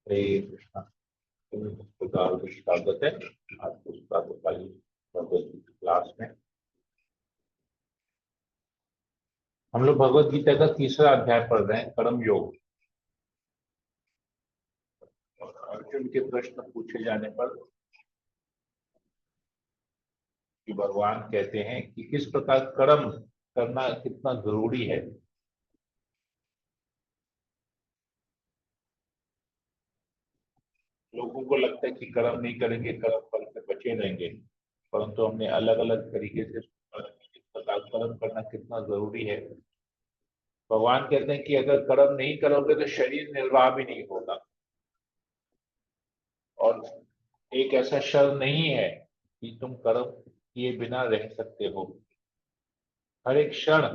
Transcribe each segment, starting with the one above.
हरे कृष्णा। स्वागत है आज पुस्तकाली भगवत गीता क्लास में। हम लोग भगवत गीता का तीसरा अध्याय पढ़ रहे हैं, कर्म योग। और अर्जुन के प्रश्न पूछे जाने पर कि भगवान कहते हैं कि किस प्रकार कर्म करना कितना जरूरी है। लोगों को लगता है कि कर्म नहीं करेंगे कर्म फल से बचे रहेंगे, परंतु हमने अलग अलग तरीके से पढ़ा कि किस प्रकार कर्म करना कितना जरूरी है। भगवान कहते हैं कि अगर कर्म नहीं करोगे तो शरीर निर्वाह भी नहीं होगा, और एक ऐसा क्षण नहीं है कि तुम कर्म किए बिना रह सकते हो। हर एक क्षण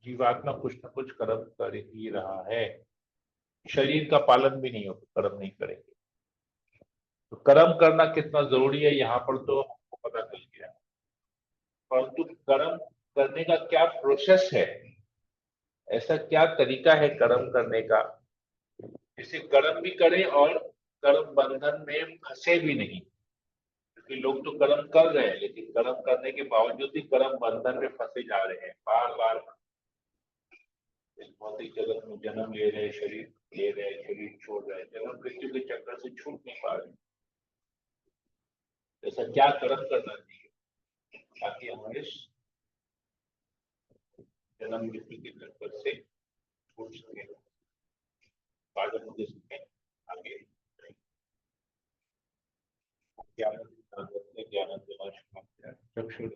जीवात्मा कुछ न कुछ कर्म कर ही रहा है। शरीर का पालन भी नहीं होगा कर्म नहीं करेंगे। तो कर्म करना कितना जरूरी है यहाँ पर तो हमको पता चल गया, परंतु कर्म करने का क्या प्रोसेस है, ऐसा क्या तरीका है कर्म करने का जिससे कर्म भी करें और कर्म बंधन में फंसे भी नहीं। क्योंकि लोग तो कर्म कर रहे हैं लेकिन कर्म करने के बावजूद भी कर्म बंधन में फंसे जा रहे हैं, बार बार इस भौतिक जगत में जन्म ले रहे, शरीर ले रहे, शरीर छोड़ रहे, जन्म मृत्यु के चक्कर से छूट नहीं पा रहे। ऐसा क्या कर्म करना चाहिए ताकि हमारे जन्म मृत्यु के चक्कर से छूट सके, बाधक हो सके, आगे ज्ञान ज्ञान चक्षु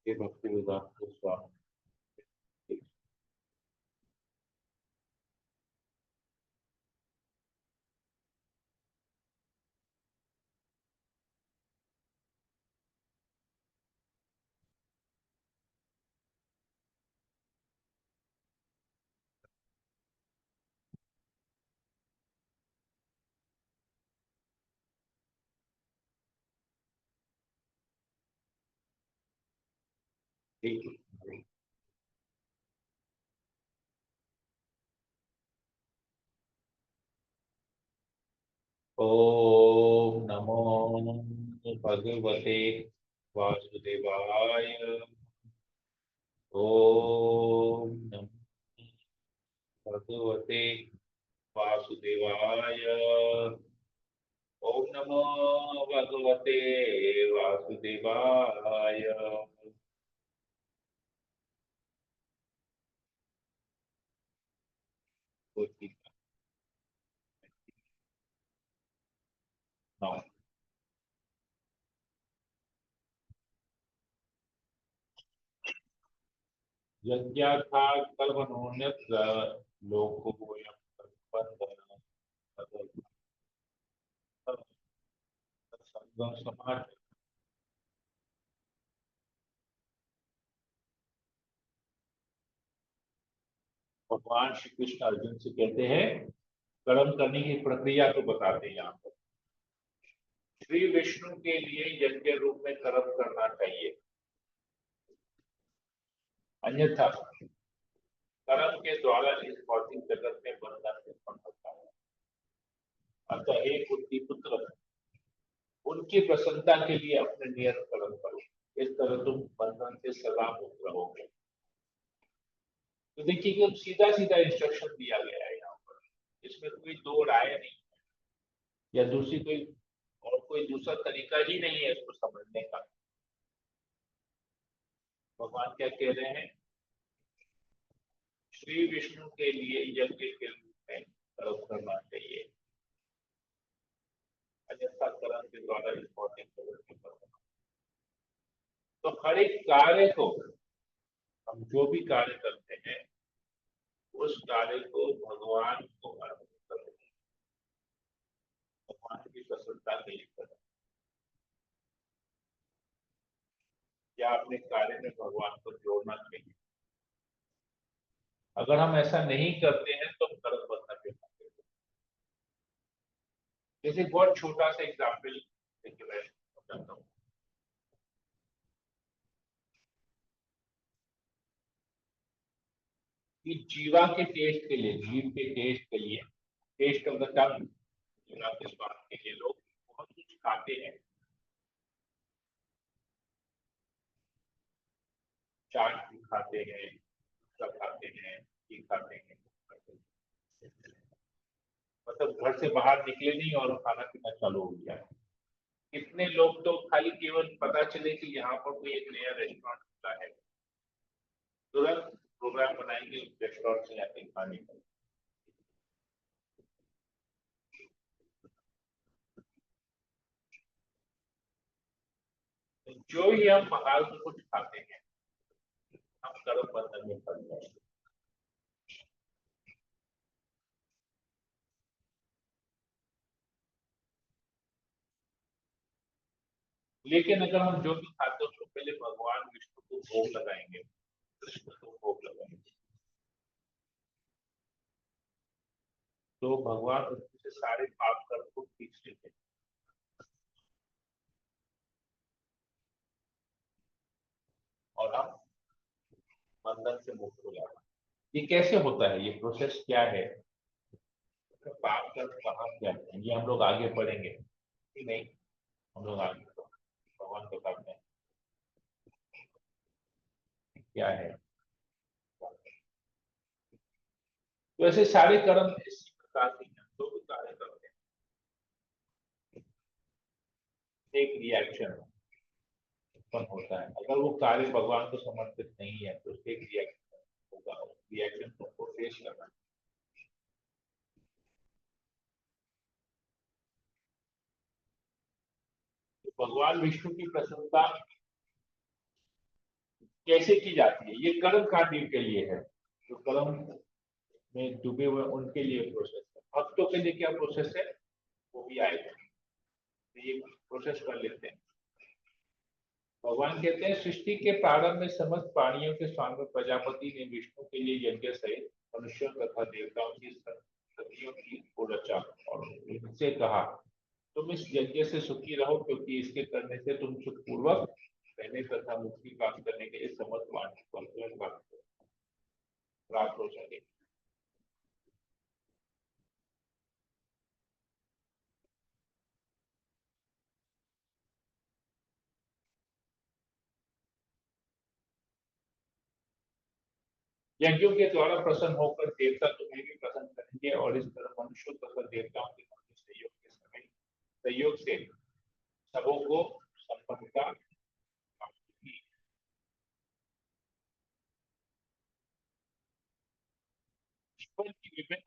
के भक्ति वेदांत स्वामी। ठीक है। ओम नमो भगवते वासुदेवाय। ओम नमो भगवते वासुदेवाय। ओम नमो भगवते वासुदेवाय। तो ठीक है। यज्ञार्था कर्मणोऽन्यत्र लोकोऽयं बन्धनः संगम समाज। भगवान श्री कृष्ण अर्जुन से कहते हैं, कर्म करने की प्रक्रिया को बताते हैं यहाँ पर। श्री विष्णु के लिए यज्ञ रूप में कर्म करना चाहिए, अन्यथा कर्म के द्वारा इस भौतिक जगत में बंधन उत्पन्न होता है। अतः हे कुंती पुत्र, उनकी प्रसन्नता के लिए अपने नियत कर्म करो, इस तरह तुम बंधन से सदा मुक्त रहोगे। तो देखिए कि सीधा सीधा इंस्ट्रक्शन दिया गया है यहाँ पर, इसमें कोई दो राय नहीं या दूसरी कोई और कोई दूसरा तरीका ही नहीं है इसको समझने का। भगवान क्या कह रहे हैं, श्री विष्णु के लिए यज्ञ के रूप में कर्म करना चाहिए, अन्यथा कर्म के द्वारा इस भौतिक जगत में बंधन। तो हर एक कार्य को, हम जो भी कार्य करते हैं उस कार्य को भगवान को अर्पित करें, भगवान की प्रसन्नता के लिए करें, या अपने कार्य में भगवान को जोड़ना चाहिए। अगर हम ऐसा नहीं करते हैं तो हम कर्म बंधन में फंसते हैं। जैसे बहुत छोटा सा एग्जाम्पल देखिए मैं बताता हूँ। कि जीवा के टेस्ट के लिए, जीव के टेस्ट के लिए, टेस्ट ऑफ द टंग, जीवा के स्वाद के लिए लोग बहुत कुछ खाते हैं। चाट भी खाते हैं, सब खाते हैं, घी खाते हैं, मतलब घर से बाहर निकले नहीं और खाना पीना चालू हो गया। कितने लोग तो खाली केवल पता चले कि यहाँ पर कोई एक नया रेस्टोरेंट खुला है, तुरंत प्रोग्राम बनाएंगे रेस्टोरेंट से जाके खाने का। जो ही हम बाहर से कुछ खाते हैं, हम कर्म बंधन में पड़ जाएंगे। लेकिन अगर हम जो भी खाते हैं उसको पहले भगवान विष्णु को भोग लगाएंगे, कृष्ण को भोग लगाएंगे, तो भगवान उससे सारे पाप कर्म को खींच लेते हैं और हम बंधन से मुक्त हो जाते हैं। ये कैसे होता है, ये प्रोसेस क्या है, तो पाप कर्म कहाँ से आते हैं, ये हम लोग आगे पढ़ेंगे कि नहीं। हम लोग आगे भगवान बताते हैं क्या है। तो ऐसे सारे कर्म इसी प्रकार के हैं, जो भी कार्य करते हैं एक रिएक्शन उत्पन्न होता है। अगर वो कार्य भगवान को समर्पित नहीं है तो उसके एक रिएक्शन होगा, रिएक्शन को फेस करना। तो भगवान विष्णु की प्रसन्नता कैसे की जाती है, ये कर्म कांड के लिए है, जो कर्म में डूबे हुए उनके लिए प्रोसेस है। भक्तों के लिए क्या प्रोसेस है वो भी आएगा, तो ये प्रोसेस कर लेते हैं। भगवान कहते हैं सृष्टि के प्रारंभ में समस्त प्राणियों के स्वामी प्रजापति ने विष्णु के लिए यज्ञ सहित मनुष्यों तथा देवताओं की सतियों की को रचा और इनसे कहा तुम इस यज्ञ से सुखी रहो, क्योंकि इसके करने से तुम सुखपूर्वक रहने तथा मुक्ति प्राप्त करने के लिए समस्त वाणी प्राप्त हो सके। यज्ञों के द्वारा प्रसन्न होकर देवता तुम्हें भी प्रसन्न करेंगे और इस तरह मनुष्यों तथा देवताओं के मध्य सहयोग से सबों को संपन्नता प्राप्त होगी। जीवन की विभिन्न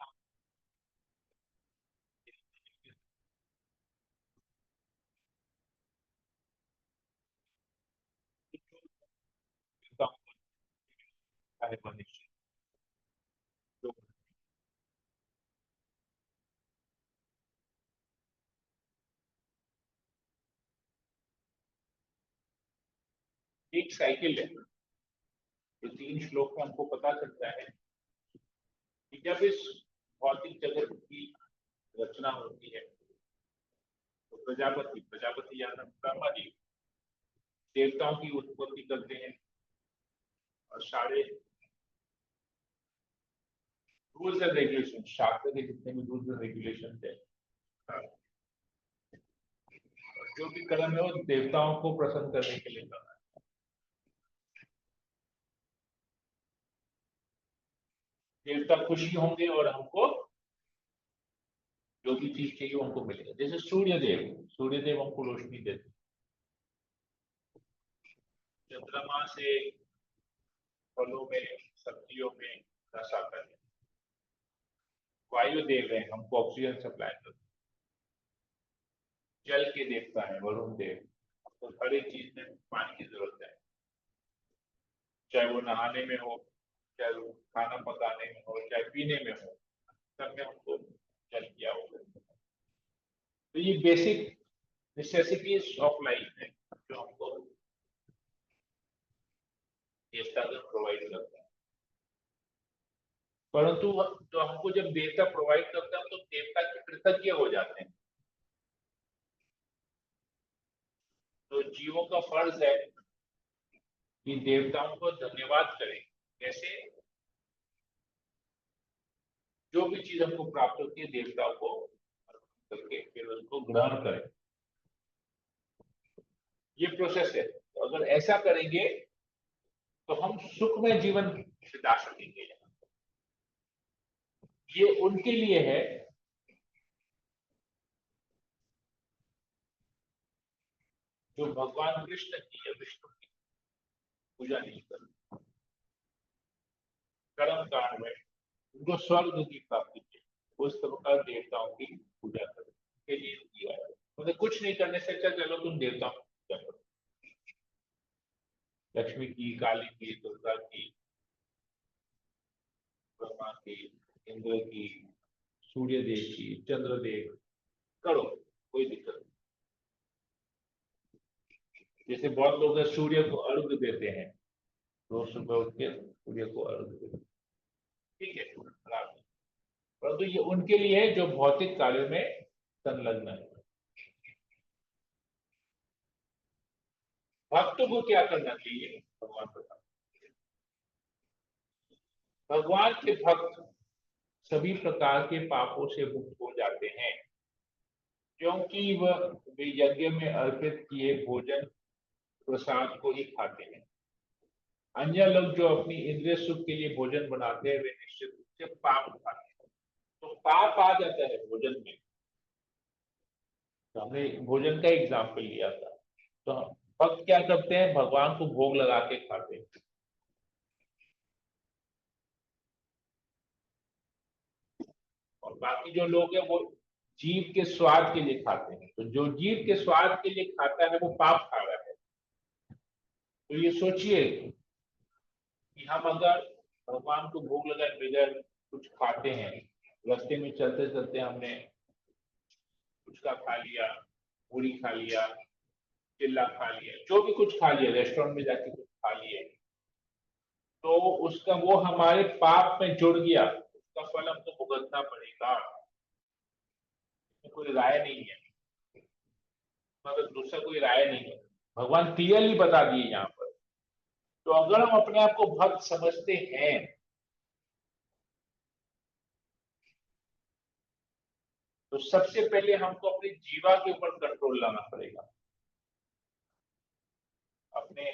आवश्यकताओं का है मनुष्य, जो एक साइकिल है। जो तीन श्लोक में हमको पता चलता है कि जब इस भौतिक जगत की रचना होती है तो प्रजापति प्रजापति या ब्रह्मा जी देवताओं की उत्पत्ति करते हैं और सारे रूल्स एंड रेगुलेशन, शास्त्र के जितने भी रूल्स एंड रेगुलेशन है, जो भी कर्म है वो देवताओं को प्रसन्न करने के लिए करना है। देवता खुशी होंगे और हमको जो भी चीज चाहिए वो हमको मिलेगा। जैसे सूर्य देव हमको रोशनी देते हैं, चंद्रमा से फलों में सब्जियों में रस आता है, वायु देव है हमको ऑक्सीजन सप्लाई करते हैं, जल के देवता है वरुण देव, हमको हर एक चीज में पानी की जरूरत है, चाहे वो नहाने में हो, चाहे वो खाना पकाने में हो, चाहे पीने में हो, सब में हमको जल की आवश्यकता है। तो ये बेसिक नेसेसिटीज ऑफ लाइफ है जो हमको देवता प्रोवाइड करता है। परंतु तो हमको जब देवता प्रोवाइड करता है तो देवता के कृतज्ञ हो जाते हैं। तो जीवों का फर्ज है कि देवताओं को धन्यवाद करें। कैसे? जो भी चीज हमको प्राप्त होती है देवताओं को अर्पण करके फिर उसको ग्रहण करें। ये प्रोसेस है। तो अगर ऐसा करेंगे तो हम सुखमय जीवन बिता सकेंगे। ये उनके लिए है जो भगवान कृष्ण की या विष्णु की पूजा नहीं करते, कर्म कांड में उनको स्वर्ग की प्राप्ति है, उस प्रकार देवताओं की पूजा करें के लिए किया है। मतलब कुछ नहीं करने से अच्छा चलो तुम देवताओं की पूजा करो, लक्ष्मी की, काली की, दुर्गा की, ब्रह्मा की, इंद्र की, सूर्य देव की, चंद्रदेव, करो, कोई दिक्कत नहीं। जैसे बहुत लोग सूर्य को अर्घ देते हैं, रोज सुबह उठ के सूर्य को अर्घ देते हैं, ठीक है, परंतु ये उनके लिए है जो भौतिक कार्यों में संलग्न है। भक्त को क्या करना चाहिए भगवान बता, भगवान के भक्त सभी प्रकार के पापों से मुक्त हो जाते हैं, क्योंकि वे यज्ञ में अर्पित किए भोजन प्रसाद को ही खाते हैं। अन्य लोग जो अपनी इंद्रिय सुख के लिए भोजन बनाते हैं वे निश्चित रूप से पाप खाते हैं। तो पाप आ जाता है भोजन में। तो हमने भोजन का एग्जाम्पल लिया था। तो भक्त क्या करते हैं, भगवान को भोग लगा के खाते हैं। और बाकी जो लोग हैं वो जीव के स्वाद के लिए खाते हैं। तो जो जीव के स्वाद के लिए खाता है वो पाप खा रहा है। तो ये सोचिए कि हम अगर भगवान को भोग लगाए बगैर कुछ खाते हैं, रास्ते में चलते चलते हमने कुछ खा लिया, पूरी खा लिया, चिल्ला खा लिया, जो भी कुछ खा लिया, रेस्टोरेंट में जाके कुछ खा लिए, तो उसका वो हमारे पाप में जुड़ गया, उसका फल हमको भुगतना पड़ेगा। कोई राय नहीं है, मतलब दूसरा कोई राय नहीं है, भगवान क्लियरली बता दिए यहाँ पर। तो अगर हम अपने आप को भक्त समझते हैं तो सबसे पहले हमको अपनी जीवा के ऊपर कंट्रोल लाना पड़ेगा, अपने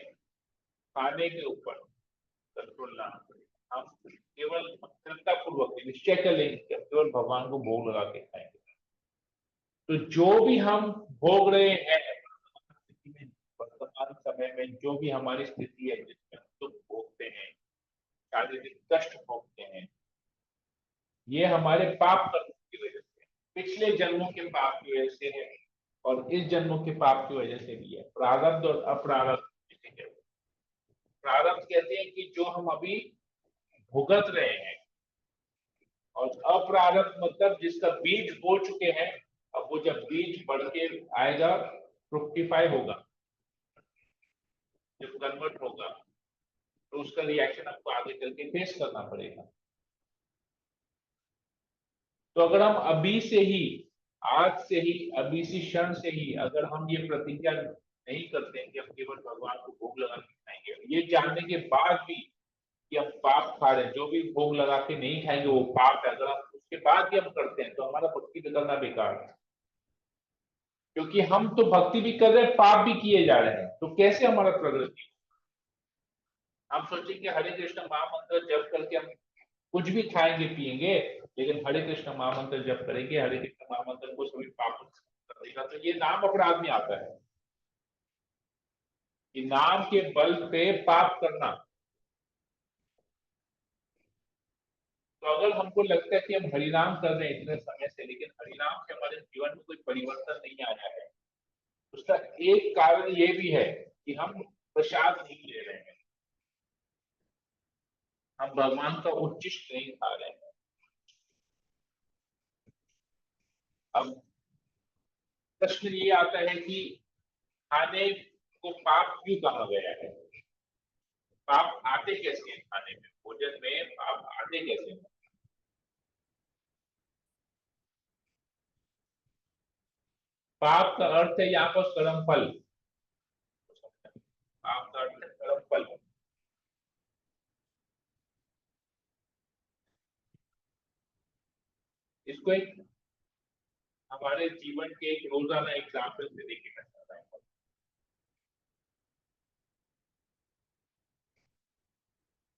खाने के ऊपर कंट्रोल लाना पड़ेगा। हम केवल दृढ़ता पूर्वक निश्चय कर लेंगे कि केवल भगवान को भोग लगा के खाएंगे। तो जो भी हम भोग रहे हैं वर्तमान समय में, जो भी हमारी स्थिति है जिसमें हम दुख भोगते हैं, शारीरिक कष्ट भोगते हैं, ये हमारे पाप कर्म की वजह से, पिछले जन्मों के पाप की वजह से है और इस जन्मों के पाप की वजह से भी है। प्रारब्ध और अप्रारब्ध, प्रारब्ध कहते हैं कि जो हम अभी भुगत रहे हैं, और अप्रारब्ध मतलब जिसका बीज बो चुके हैं, अब वो जब बीज बढ़ के आएगा, फ्रुक्टिफाई होगा, जब कन्वर्ट होगा, तो उसका रिएक्शन आपको आगे चल के फेस करना पड़ेगा। तो अगर हम अभी से ही, आज से ही, अभी से क्षण से ही अगर हम ये प्रतिज्ञा नहीं करते हैं कि हम केवल भगवान को भोग लगा के खाएंगे, ये जानने के बाद भी कि हम पाप खा रहे हैं, जो भी भोग लगा के नहीं खाएंगे वो पाप है, अगर हम उसके बाद भी हम करते हैं तो हमारा भक्ति करना बेकार है। क्योंकि हम तो भक्ति भी कर रहे हैं, पाप भी किए जा रहे हैं, तो कैसे हमारा प्रगति। हम सोचेंगे हरे कृष्ण महामंत्र जप करके हम कुछ भी खाएंगे पिएंगे, लेकिन हरे कृष्ण महामंत्र जप करेंगे, हरे कृष्ण महामंत्र को सभी पाप कर देगा, तो ये नाम अपराध में आता है कि नाम के बल पे पाप करना। तो अगर हमको लगता है कि हम हरिनाम कर रहे हैं इतने समय से, लेकिन हरिनाम से हमारे जीवन में कोई परिवर्तन नहीं आया है, उसका एक कारण ये भी है कि हम प्रसाद नहीं ले रहे हैं, हम भगवान का उच्चिष्ट नहीं खा रहे हैं। अब प्रश्न ये आता है कि खाने को पाप क्यों कहा गया है, पाप आते कैसे हैं खाने में, भोजन में पाप आते कैसे हैं। पाप का अर्थ है यहाँ पर कर्म फल, पाप का अर्थ है कर्म फल। इसको एक हमारे जीवन के एक रोजाना एग्जाम्पल से देखना चाहता हूँ।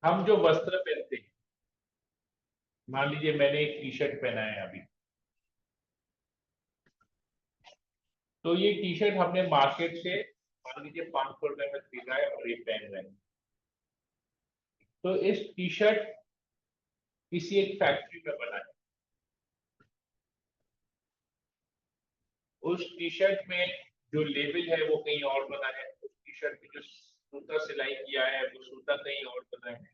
हम जो वस्त्र पहनते हैं, मान लीजिए मैंने एक टी शर्ट पहना है अभी, तो ये टी शर्ट हमने मार्केट से मान लीजिए 500 रुपए में खरीदा है और ये पहन रहे हैं। तो इस टी शर्ट किसी एक फैक्ट्री में बना है। उस टी शर्ट में जो लेबल है वो कहीं और बना है, उस टी शर्ट में जो सूता सिलाई किया है वो सूता कहीं और बना है,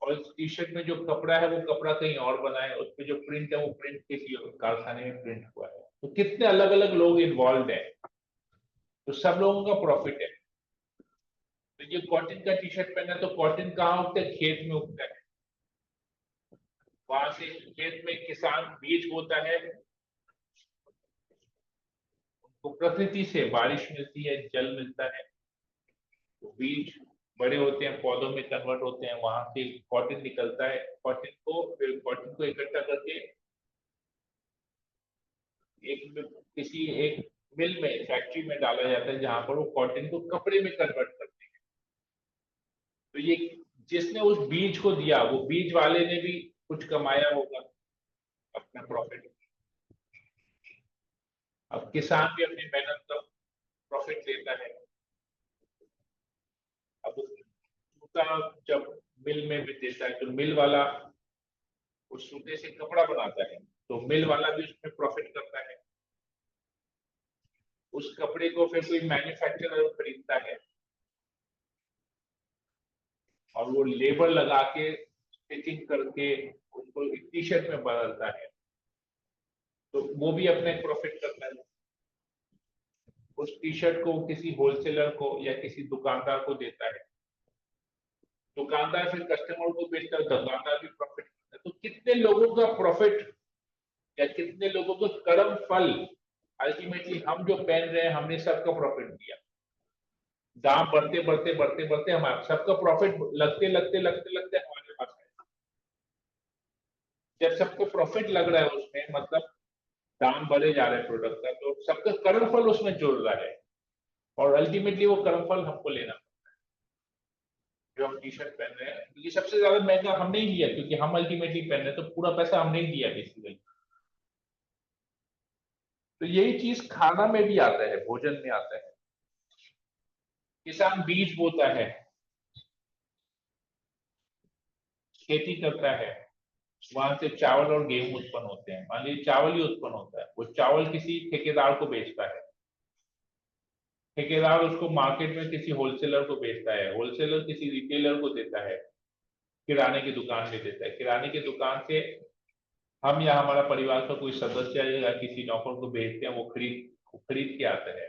और इस टी शर्ट में जो कपड़ा है वो कपड़ा कहीं और बना है, उस पर जो प्रिंट है वो प्रिंट किसी और कारखाने में प्रिंट हुआ है। तो कितने अलग अलग लोग इन्वॉल्व है, तो सब लोगों का प्रॉफिट है। तो ये कॉटन का टी शर्ट पहना तो कॉटन कहाँ उगता है? खेत में उगता है। वहां से खेत में किसान बीज बोता है, उनको प्रकृति से बारिश मिलती है, जल मिलता है, तो बीज बड़े होते हैं, पौधों में कन्वर्ट होते हैं, वहां से कॉटन निकलता है। कॉटन को इकट्ठा करके किसी एक मिल में, फैक्ट्री में डाला जाता है, जहां पर वो कॉटन को कपड़े में कन्वर्ट करते हैं। तो ये जिसने उस बीज को दिया, वो बीज वाले ने भी कुछ कमाया होगा, अपना प्रॉफिट। अब किसान भी अपनी मेहनत का प्रॉफिट लेता है। अब सूता जब मिल में भी देता है, तो मिल वाला उस सूते से कपड़ा बनाता है, तो मिल वाला भी उसमें प्रॉफिट करता है। उस कपड़े को फिर कोई मैन्युफैक्चरर खरीदता है और वो लेबर लगा के स्टिचिंग करके उसको एक टी शर्ट में बदलता है, तो वो भी अपने प्रॉफिट करता है। उस टी शर्ट को किसी होलसेलर को या किसी दुकानदार को देता है, दुकानदार फिर कस्टमर को बेचता है, दुकानदार भी प्रॉफिट करता है। तो कितने लोगों का प्रॉफिट या कितने लोगों को कर्म फल, अल्टीमेटली हम जो पहन रहे हैं हमने सबका प्रॉफिट दिया। दाम बढ़ते बढ़ते बढ़ते बढ़ते हमारा सबका प्रॉफिट लगते लगते लगते लगते हमारे पास है। जब सबको प्रॉफिट लग रहा है उसमें, मतलब दाम बढ़े जा रहे हैं प्रोडक्ट का, तो सबका कर्मफल उसमें जुड़ रहा है, और अल्टीमेटली वो कर्मफल हमको लेना। जो हम टी शर्ट पहन रहे हैं, क्योंकि सबसे ज्यादा महंगा हमने ही लिया, क्योंकि हम अल्टीमेटली पहन रहे हैं, तो पूरा पैसा हमने ही दिया बेसिकली। तो यही चीज खाना में भी आता है, भोजन में आता है। किसान बीज बोता है, खेती करता है, वहां से चावल और गेहूं उत्पन्न होते हैं। मान लीजिए चावल ही उत्पन्न होता है, वो चावल किसी ठेकेदार को बेचता है, ठेकेदार उसको मार्केट में किसी होलसेलर को बेचता है, होलसेलर किसी रिटेलर को देता है, किराने की दुकान में देता है, किराने की दुकान से हम या हमारा परिवार का कोई सदस्य या किसी नौकर को भेजते हैं, वो खरीद के आता है,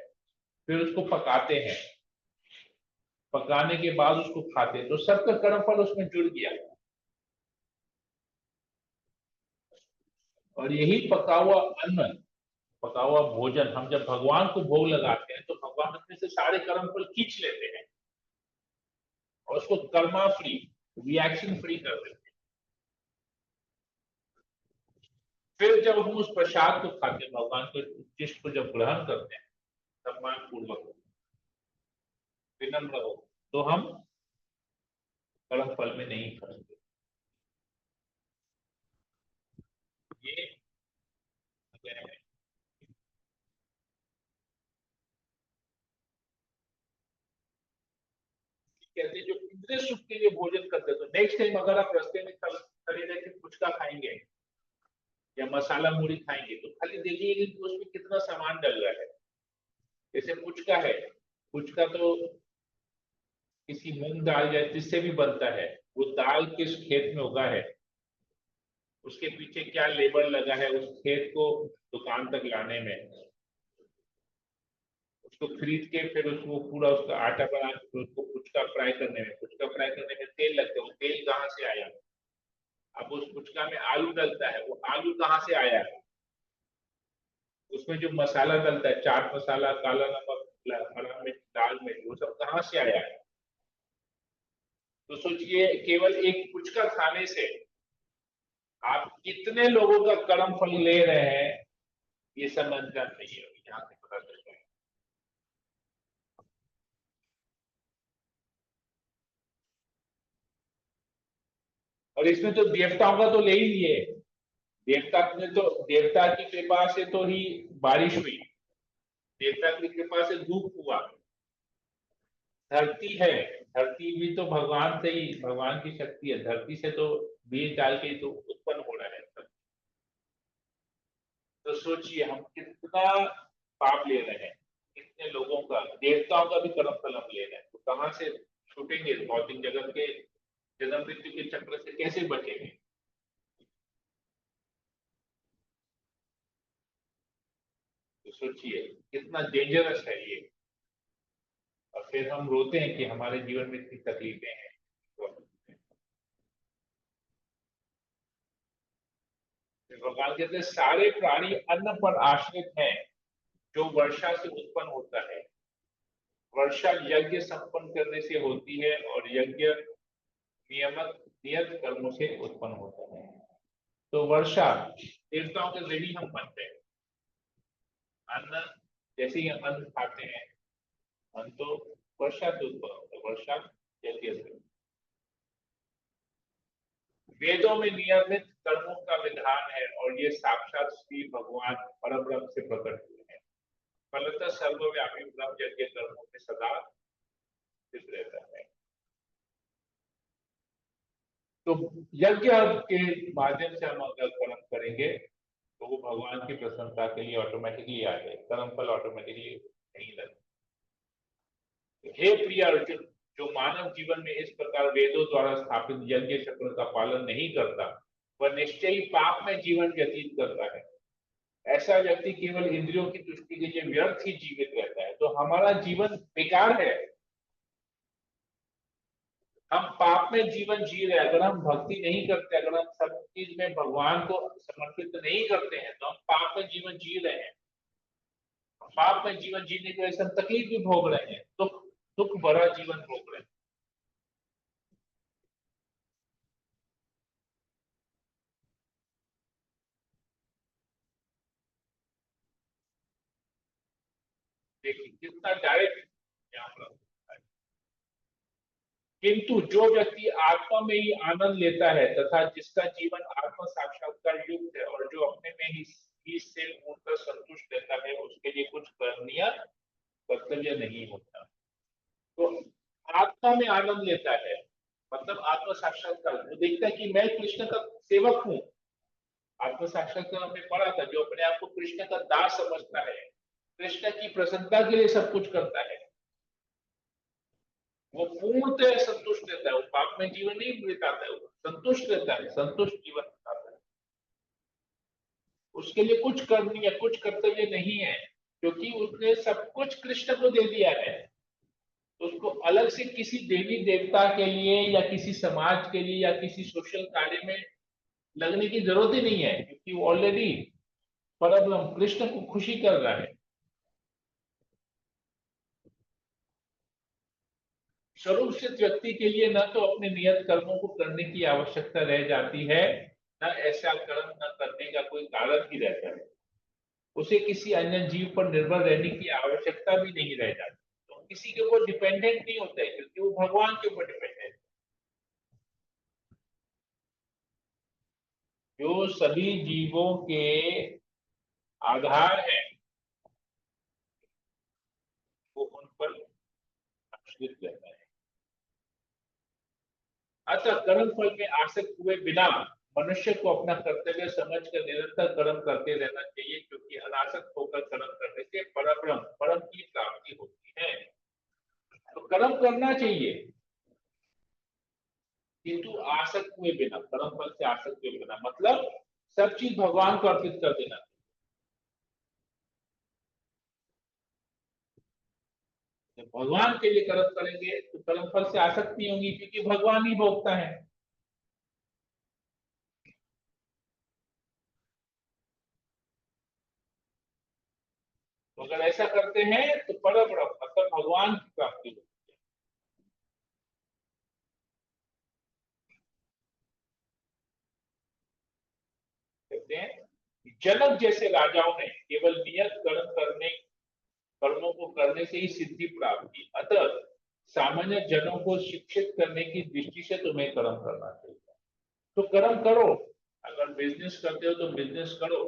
फिर उसको पकाते हैं, पकाने के बाद उसको खाते हैं, तो सबका कर्मफल उसमें जुड़ गया। और यही पका हुआ अन्न, पका हुआ भोजन हम जब भगवान को भोग लगाते हैं, तो भगवान उसमें से सारे कर्मफल खींच लेते हैं और उसको कर्मा फ्री, रिएक्शन फ्री कर देते हैं। फिर जब हम उस प्रसाद को खाते हैं, भगवान के उच्चिष्ट को जब ग्रहण करते हैं सम्मान पूर्वक, विनम्र हो, तो हम कर्म फल में नहीं फंसते। ये है। कहते हैं जो इंद्रिय सुख के लिए भोजन करते हैं, तो नेक्स्ट टाइम अगर आप रास्ते में खड़े रह के पुचका खाएंगे या मसाला मुड़ी खाएंगे, तो खाली देखिए कि उसमें कितना सामान डल रहा है। जैसे पुचका है, पुचका तो किसी मूंग दाल या जिससे भी बनता है, वो दाल किस खेत में उगा है, उसके पीछे क्या लेबर लगा है उस खेत को दुकान तक लाने में, उसको खरीद के फिर उसको पूरा उसका आटा बना के उसको पुचका फ्राई करने में, पुचका फ्राई करने में तेल लगता है, वो तेल कहाँ से आया? अब उस पुचका में आलू डलता है, वो आलू कहाँ से आया है? उसमें जो मसाला डलता है, चाट मसाला, काला नमक, हरा मिर्च, लाल मिर्च, वो सब कहाँ से आया है? तो सोचिए केवल एक पुचका खाने से आप कितने लोगों का कर्म फल ले रहे हैं ये समझना चाहिए, यहाँ से पता चलता है। और इसमें तो देवताओं का तो ले ही लिए, देवता ने तो, देवता की कृपा से तो ही बारिश हुई, देवता की कृपा से धूप हुआ। धरती है, धरती भी तो भगवान से ही, भगवान की शक्ति है, धरती से तो बीज डाल के तो उत्पन्न हो रहा है। तो सोचिए हम कितना पाप ले रहे हैं, कितने लोगों का, देवताओं का भी कर्म फल हम ले रहे हैं, तो कहाँ से छूटेंगे भौतिक जगत के जन्म मृत्यु के चक्र से, कैसे बचेंगे? तो सोचिए कितना डेंजरस है ये। और फिर हम रोते हैं कि हमारे जीवन में इतनी तकलीफें हैं। तो भगवान कहते हैं सारे प्राणी अन्न पर आश्रित हैं जो वर्षा से उत्पन्न होता है। वर्षा यज्ञ संपन्न करने से होती है और यज्ञ नियमित नियत कर्मों से उत्पन्न होता है। तो वर्षा, देवताओं के ऋणी हम बनते हैं। अन्न, जैसे ही हम अन्न खाते हैं, अन्न तो वर्षा से उत्पन्न होता है, वर्षा यज्ञ से। वेदों में नियमित कर्मों का विधान है और ये साक्षात श्री भगवान परब्रह्म से प्रकट हुए हैं। फलतः सर्वव्यापी ब्रह्म यज्ञ कर्मों में सदा स्थित रहता है। तो यज्ञ के माध्यम से हम अगर कर्म करेंगे तो वो भगवान की प्रसन्नता के लिए ऑटोमेटिकली आ जाए, कर्म फल ऑटोमेटिकली नहीं लगता। हे प्रिय अर्जुन, जो मानव जीवन में इस प्रकार वेदों द्वारा स्थापित यज्ञ चक्र का पालन नहीं करता, वह निश्चय ही पाप में जीवन व्यतीत करता है। ऐसा व्यक्ति केवल इंद्रियों की तुष्टि के लिए व्यर्थ ही जीवित रहता है। तो हमारा जीवन बेकार है, हम पाप में जीवन जी रहे हैं। अगर हम भक्ति नहीं करते, अगर हम सब चीज में भगवान को समर्पित नहीं करते हैं, तो हम पाप में जीवन जी रहे हैं। पाप में जीवन जीने की वजह से हम तकलीफ भी भोग रहे हैं, दुख दुख भरा जीवन भोग रहे हैं। देखिए कितना डायरेक्ट यहाँ पर। किंतु जो व्यक्ति आत्मा में ही आनंद लेता है तथा जिसका जीवन आत्म साक्षात्कार युक्त है और जो अपने में ही से पूर्णतः संतुष्ट रहता है, उसके लिए कुछ करनीय कर्तव्य नहीं होता। तो आत्मा में आनंद लेता है मतलब आत्म साक्षात्कार, वो देखता है कि मैं कृष्ण का सेवक हूँ। आत्म साक्षात्कार हमने पढ़ा था, जो अपने आप को कृष्ण का दास समझता है, कृष्ण की प्रसन्नता के लिए सब कुछ करता है, वो पूर्णतः संतुष्ट रहता है। वो पाप में जीवन नहीं बिताता है, वो संतुष्ट रहता है, संतुष्ट जीवन बिताता है। उसके लिए कुछ करनी है, कुछ कर्तव्य नहीं है, क्योंकि उसने सब कुछ कृष्ण को दे दिया है। तो उसको अलग से किसी देवी देवता के लिए या किसी समाज के लिए या किसी सोशल कार्य में लगने की जरूरत ही नहीं है, क्योंकि वो ऑलरेडी परब्रह्म कृष्ण को खुशी कर रहा है। स्वरूप सिद्ध व्यक्ति के लिए न तो अपने नियत कर्मों को करने की आवश्यकता रह जाती है, न ऐसा कर्म न करने का कोई कारण ही रहता है। उसे किसी अन्य जीव पर निर्भर रहने की आवश्यकता भी नहीं रह जाती, तो किसी के ऊपर डिपेंडेंट नहीं होता है, क्योंकि वो भगवान के ऊपर डिपेंडेंट है। जो सभी जीवों के आधार है वो उन पर आश्रित रहता है। अतः कर्म फल में आसक्त हुए बिना मनुष्य को अपना कर्तव्य समझकर निरंतर कर्म करते रहना चाहिए, क्योंकि अनासक्त होकर कर्म करने से परब्रह्म परम की प्राप्ति होती है। तो कर्म करना चाहिए, किंतु आसक्त हुए बिना, कर्म फल से आसक्त हुए बिना मतलब सब चीज भगवान को अर्पित कर देना। जब भगवान के लिए कर्म करेंगे तो कर्म फल से आसक्त नहीं होंगी, क्योंकि भगवान ही भोगता है। तो अगर ऐसा करते हैं तो परब्रह्म मतलब भगवान की प्राप्ति होगी। लिखते हैं कि जनक जैसे राजाओं ने केवल नियत कर्मों को करने से ही सिद्धि प्राप्त की, अतः सामान्य जनों को शिक्षित करने की दृष्टि से तुम्हें कर्म करना चाहिए। तो कर्म करो, अगर बिजनेस करते हो तो बिजनेस करो,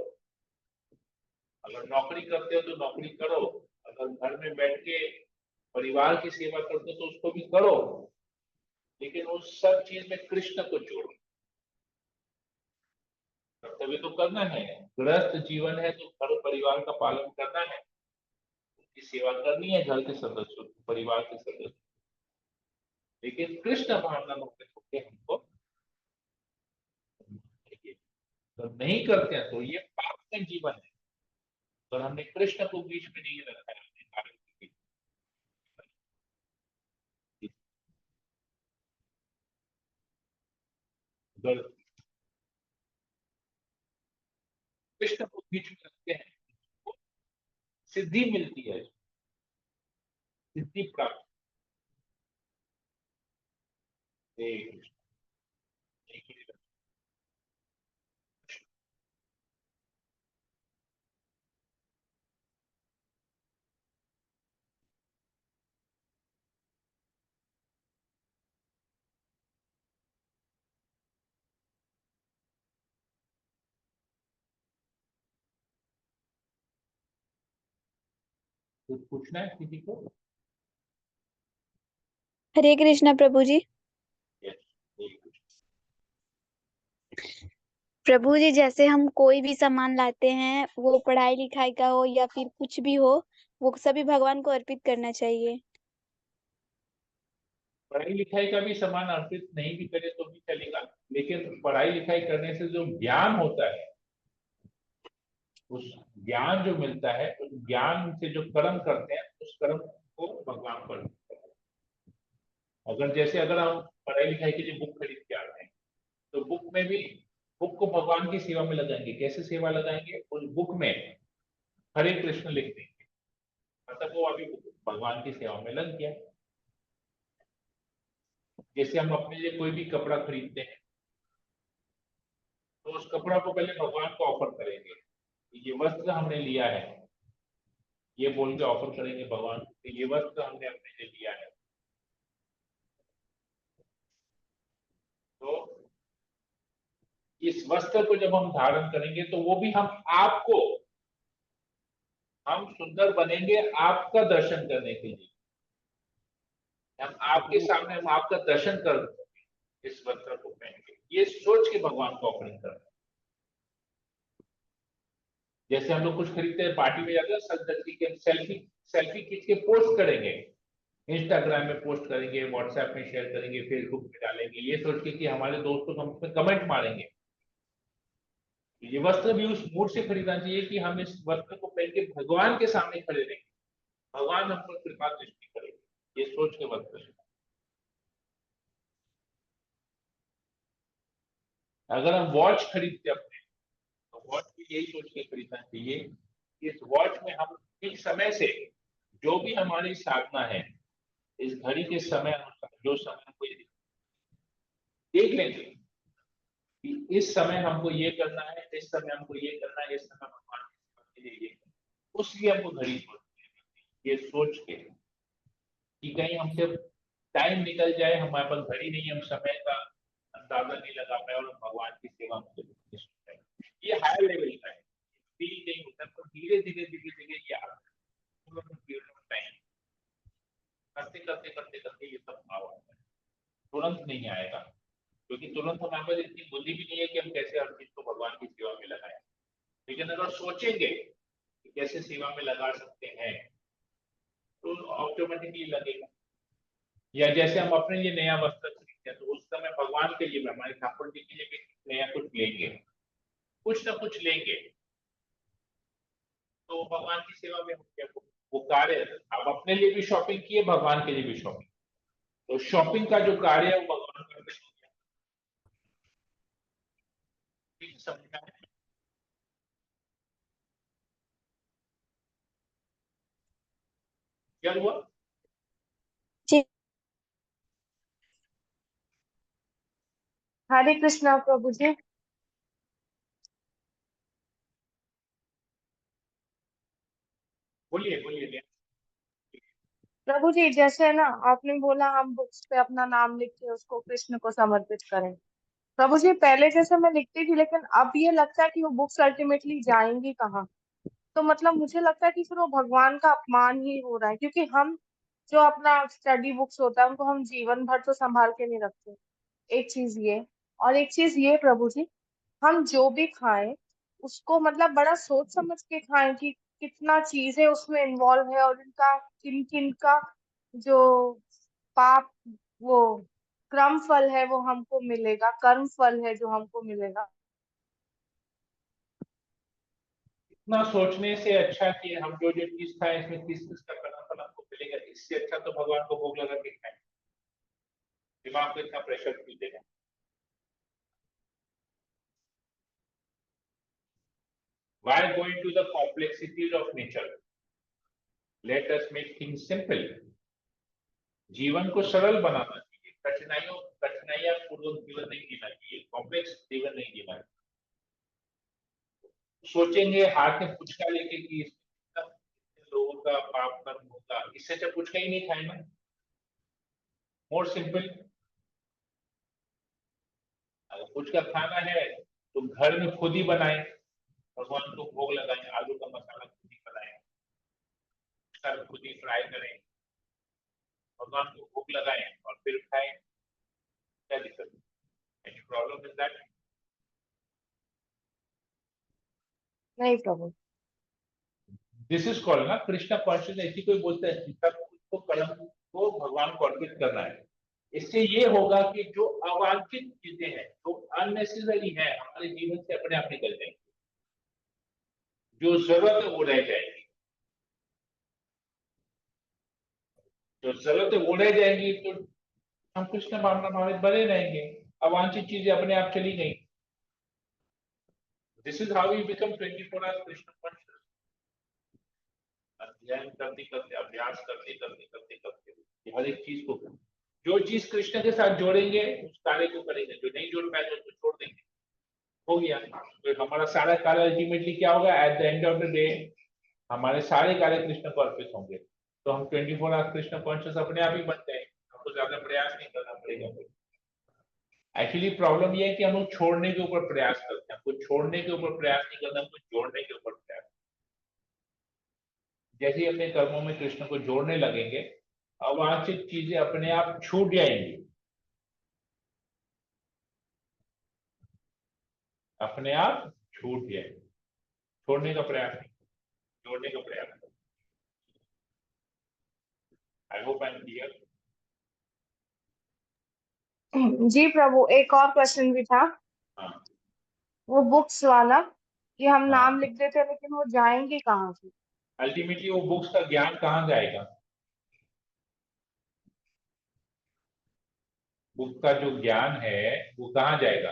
अगर नौकरी करते हो तो नौकरी करो, अगर घर में बैठ के परिवार की सेवा करते हो तो उसको भी करो, लेकिन उस सब चीज में कृष्ण को जोड़ो। कर्तव्य तो करना है, गृहस्थ जीवन है तो घर परिवार का पालन करना है, उनकी सेवा करनी है, घर के सदस्यों परिवार के सदस्य, लेकिन कृष्ण भावना मुक्त होकर हमको तो नहीं करते हैं तो ये पाप में जीवन है। और हमने कृष्ण को बीच में नहीं रखा है अपने कार्य की। अगर कृष्ण को बीच में रखते हैं तो सिद्धि मिलती है, सिद्धि प्राप्त। कुछ पूछना है किसी को? हरे कृष्णा प्रभु जी। Yes, very good. प्रभु जी, जैसे हम कोई भी सामान लाते हैं, वो पढ़ाई लिखाई का हो या फिर कुछ भी हो, वो सभी भगवान को अर्पित करना चाहिए। पढ़ाई लिखाई का भी सामान अर्पित नहीं भी करे तो भी चलेगा, लेकिन पढ़ाई लिखाई करने से जो ज्ञान होता है, उस ज्ञान जो मिलता है, उस ज्ञान से जो कर्म करते हैं उस कर्म को भगवान पर अर्पित करते हैं। अगर हम पढ़ाई लिखाई के लिए बुक खरीद के आते हैं तो बुक को भगवान की सेवा में लगाएंगे। कैसे सेवा लगाएंगे? उस बुक में हरे कृष्ण लिख देंगे, मतलब वो अभी भगवान की सेवा में लग गया। जैसे हम अपने लिए कोई भी कपड़ा खरीदते हैं तो उस कपड़ा को पहले भगवान को ऑफर करेंगे, ये वस्त्र हमने लिया है, ये बोल के ऑफर करेंगे भगवान को, ये वस्त्र हमने अपने लिए लिया है। तो इस वस्त्र को जब हम धारण करेंगे तो वो भी हम सुंदर बनेंगे आपका दर्शन करने के लिए। हम आपके सामने हम आपका दर्शन कर इस वस्त्र को पहन के, ये सोच के भगवान को ऑफरिंग कर। जैसे हम लोग कुछ खरीदते हैं, पार्टी में जाते हैं, सज धज के सेल्फी सेल्फी खींच के पोस्ट करेंगे, इंस्टाग्राम में पोस्ट करेंगे, व्हाट्सएप में शेयर करेंगे, फेसबुक में डालेंगे, ये सोच के कि हमारे दोस्तों हम उसमें कमेंट मारेंगे। ये वस्त्र भी उस मूड से खरीदना चाहिए कि हम इस वस्त्र को पहन के भगवान के सामने खड़े रहेंगे, भगवान हम पर कृपा दृष्टि करेंगे, ये सोच के वस्त्र। अगर हम वॉच खरीदते अपने तो वॉच भी यही सोच के खरीदना चाहिए कि इस वॉच में हम ठीक समय से जो भी हमारी साधना है, इस घड़ी के समय अनुसार जो समय हमको देख लेंगे कि इस समय हमको ये करना है, इस समय हमको ये करना है, इस समय भगवान के लिए ये करना है, उसलिए हमको घड़ी ये सोच के कि कहीं हमसे टाइम निकल जाए, हमारे पास घड़ी नहीं, हम समय का अंदाजा नहीं लगा पाए और भगवान की सेवा में ये हायर लेवल का है, फील नहीं होता, तो धीरे धीरे धीरे धीरे ये आता है, करते करते करते करते ये सब भाव आता है। तुरंत नहीं आएगा, क्योंकि तुरंत हमारे पास इतनी बुद्धि भी नहीं है कि हम कैसे हर चीज को भगवान की सेवा में लगाएं। लेकिन अगर सोचेंगे कि कैसे सेवा में लगा सकते हैं तो ऑटोमेटिकली लगेगा। या जैसे हम अपने लिए नया वस्त्र खरीदते हैं तो उस समय भगवान के लिए, हमारे ठाकुर जी के लिए भी नया कुछ लेंगे, कुछ ना कुछ लेंगे, तो भगवान की सेवा में हो गया वो कार्य। आप अपने लिए भी शॉपिंग किए, भगवान के लिए भी शॉपिंग, तो शॉपिंग का जो कार्य है वो भगवान करते हैं। समझना है? क्या हुआ? जी। हरे कृष्णा प्रभु जी। बोलिए बोलिए। प्रभु जी, जैसे ना आपने बोला हम बुक्स पे अपना नाम लिख के उसको कृष्ण को समर्पित करें। प्रभु जी, पहले जैसे मैं लिखती थी, लेकिन अब ये लगता है कि वो बुक्स अल्टीमेटली जाएंगी कहाँ। तो मतलब मुझे लगता है कि फिर वो भगवान का अपमान ही हो रहा है, क्योंकि हम जो अपना स्टडी बुक्स होता है उनको हम जीवन भर तो संभाल के नहीं रखते। एक चीज ये, और एक चीज ये प्रभु जी, हम जो भी खाएं उसको मतलब बड़ा सोच समझ के खाएं कि कितना चीजें उसमें इन्वॉल्व है, और इनका किन किन का जो पाप, वो क्रम फल है वो हमको मिलेगा, कर्म फल है जो हमको मिलेगा। इतना सोचने से अच्छा कि हम जो जो चीज खाएं इसमें किस किस का फल हमको मिलेगा, इससे अच्छा तो भगवान को भोग लगा के खाएं। दिमाग को इतना प्रेशर क्यों देना। Why go into the complexities of nature? Let us make things simple. जीवन को सरल बनाना चाहिए, कठिनाइयां पूर्वक जीवन नहीं जीना चाहिए, कॉम्प्लेक्स जीवन नहीं जीना चाहिए। सोचेंगे हाथ में पुचका लेके कि इसमें लोगों का पाप कर्म होगा, इससे जब पुचका ही नहीं खाए ना। More simple. अगर पुचका खाना है तो घर में खुद ही बनाए, भगवान को भोग लगाए, आलू का मसाला खुद ही बनाए, सर खुद ही फ्राई करें, भगवान को भोग लगाए और फिर खाएं। क्या दिक्कत है? Any problem is that? नहीं प्रभु। दिस इज कॉल्ड ना कृष्णा कॉन्शियसनेस। इसी को बोलते हैं सब को कर्म को भगवान को अर्पित करना है। इससे ये होगा कि जो अवांछित चीजें हैं, जो अननेसेसरी है, हमारे जीवन से अपने आप निकल जाएंगी। जो जरूरत है वो रह जाएगी, जो जरूरत है वो रह जाएगी, तो हम कृष्ण भावनाभावित बने रहेंगे। अवांछित चीजें अपने आप चली गई। This is how you become 24 hours Krishna conscious. अध्ययन करते करते, अभ्यास करते करते करते करते हर एक चीज को, जो चीज कृष्ण के साथ जोड़ेंगे उस कार्य को करेंगे, जो नहीं जोड़ पाएंगे उसको छोड़ देंगे। हो गया। तो हमारा सारा कार्य अल्टीमेटली क्या होगा? At the end of the day हमारे सारे कार्य कृष्ण को अर्पित होंगे। तो हम 24 आवर्स कृष्ण कॉन्शियस अपने आप ही बन जाएंगे, हमको ज्यादा प्रयास नहीं करना पड़ेगा। एक्चुअली प्रॉब्लम ये है कि हम लोग छोड़ने के ऊपर प्रयास करते हैं, कुछ छोड़ने के ऊपर प्रयास नहीं करना, कुछ जोड़ने के ऊपर प्रयास। जैसे ही अपने कर्मों में कृष्ण को जोड़ने लगेंगे, अवांछित चीजें अपने आप छूट जाएंगी, अपने आप छूट जाएंगी। छोड़ने का प्रयास नहीं, जोड़ने का प्रयास करो। I hope I am clear. जी प्रभु, एक और क्वेश्चन भी था। हाँ वो बुक्स वाला, कि हम हाँ। नाम लिख देते हैं लेकिन वो जाएंगे कहाँ से? अल्टीमेटली वो बुक्स का ज्ञान कहाँ जाएगा? बुक का जो ज्ञान है वो कहाँ जाएगा?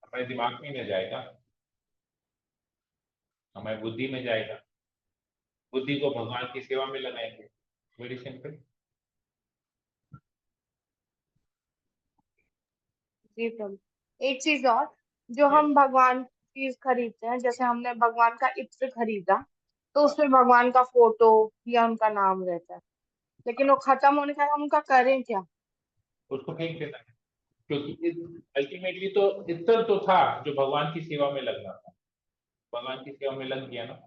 हमारे दिमाग में नहीं जाएगा, हमारी बुद्धि में जाएगा। बुद्धि को भगवान की सेवा में लगाएंगे। Very simple. जी प्रभु। एक चीज और, जो हम भगवान की चीज खरीदते हैं, जैसे हमने भगवान का इत्र खरीदा, तो उसमें भगवान का फोटो या उनका नाम रहता है, लेकिन वो खत्म होने का हम उनका करें क्या? उसको फेंक देना है, क्योंकि अल्टीमेटली तो इत्र तो था जो भगवान की सेवा में लगना था, भगवान की सेवा में लग गया ना।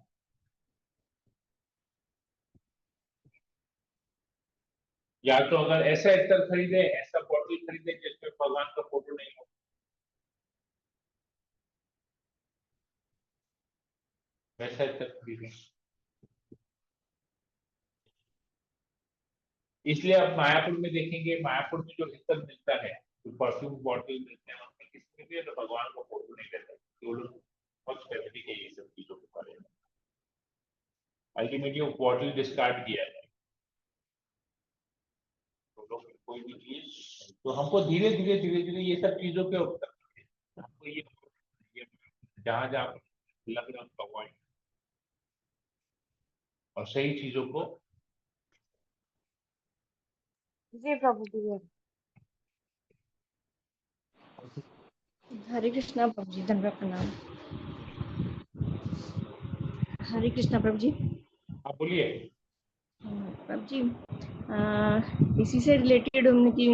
या तो अगर ऐसा इत्र खरीदे, ऐसा बॉटल खरीदे जिसमें भगवान का फोटो नहीं हो, वैसा इत्र खरीदे। इसलिए आप मायापुर में देखेंगे, मायापुर में जो इत्र मिलता है, जो परफ्यूम बॉटल मिलते हैं, उसमें किसी भी तो भगवान का फोटो नहीं रहता। तो लोग बहुत स्पेसिफिक है ये सब चीजों के बारे में। अल्टीमेटली वो बॉटल डिस्कार्ड किया है। तो लोग कोई भी चीज, तो हमको धीरे धीरे धीरे धीरे ये सब चीजों के ऊपर हमको ये जहां जहां लग रहा है अवॉइड, और सही चीजों को। जी प्रभु जी। हरे कृष्णा प्रभु जी, धन्यवाद, प्रणाम। हरे कृष्णा प्रभु जी। आप बोलिए। प्रभु जी, इसी से रिलेटेड उनकी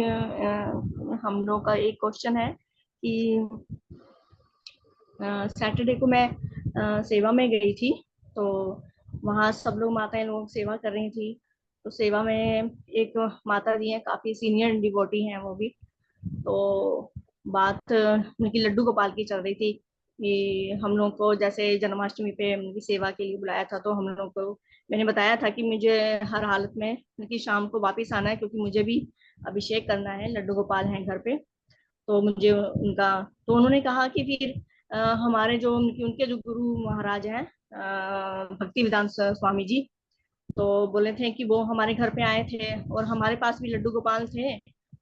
हम लोग का एक क्वेश्चन है कि सैटरडे को मैं सेवा में गई थी, तो वहाँ सब लोग माताएं लोग सेवा कर रही थी। तो सेवा में एक माता जी हैं, काफी सीनियर डिवोटी हैं वो भी। तो बात उनकी लड्डू गोपाल की चल रही थी कि हम लोग को जैसे जन्माष्टमी पे उनकी सेवा के लिए बुलाया था, तो हम लोग को मैंने बताया था कि मुझे हर हालत में उनकी शाम को वापस आना है, क्योंकि मुझे भी अभिषेक करना है, लड्डू गोपाल हैं घर पे। तो मुझे उनका, तो उन्होंने कहा कि फिर हमारे जो उनके जो गुरु महाराज हैं भक्ति वेदांत स्वामी जी, तो बोले थे कि वो हमारे घर पे आए थे और हमारे पास भी लड्डू गोपाल थे,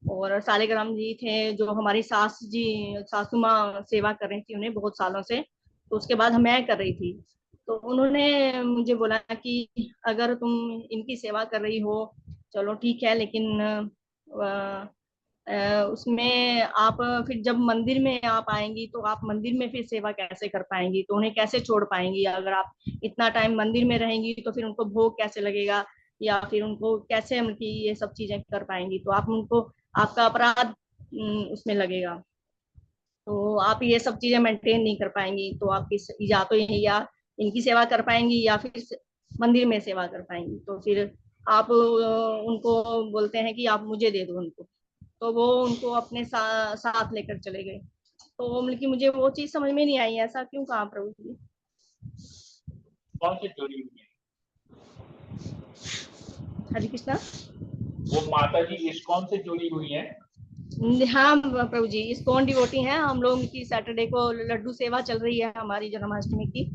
और सालिग्राम जी थे जो हमारी सास जी सासू माँ सेवा कर रही थी उन्हें बहुत सालों से। तो उसके बाद मैं कर रही थी। तो उन्होंने मुझे बोला कि अगर तुम इनकी सेवा कर रही हो चलो ठीक है, लेकिन उसमें आप फिर जब मंदिर में आप आएंगी तो आप मंदिर में फिर सेवा कैसे कर पाएंगी, तो उन्हें कैसे छोड़ पाएंगी? अगर आप इतना टाइम मंदिर में रहेंगी तो फिर उनको भोग कैसे लगेगा, या फिर उनको कैसे उनकी ये सब चीजें कर पाएंगी? तो आप उनको, आपका अपराध उसमें लगेगा, तो आप ये सब चीजें मेंटेन नहीं कर पाएंगी। तो आप या तो या इनकी सेवा कर पाएंगी या फिर मंदिर में सेवा कर पाएंगी। तो फिर आप उनको बोलते हैं कि आप मुझे दे दो उनको। तो वो उनको अपने साथ लेकर चले गए। तो मतलब कि मुझे वो चीज समझ में नहीं आई, ऐसा क्यों कहा प्रभु जी? कौन से जुड़ी हुई है? हरे कृष्णा। वो माता जी इस्कॉन से जुड़ी हुई हैं? हाँ प्रभु जी, इस्कॉन डिवोटी हैं हम लोग की। सैटरडे को लड्डू सेवा चल रही है हमारी जन्माष्टमी की।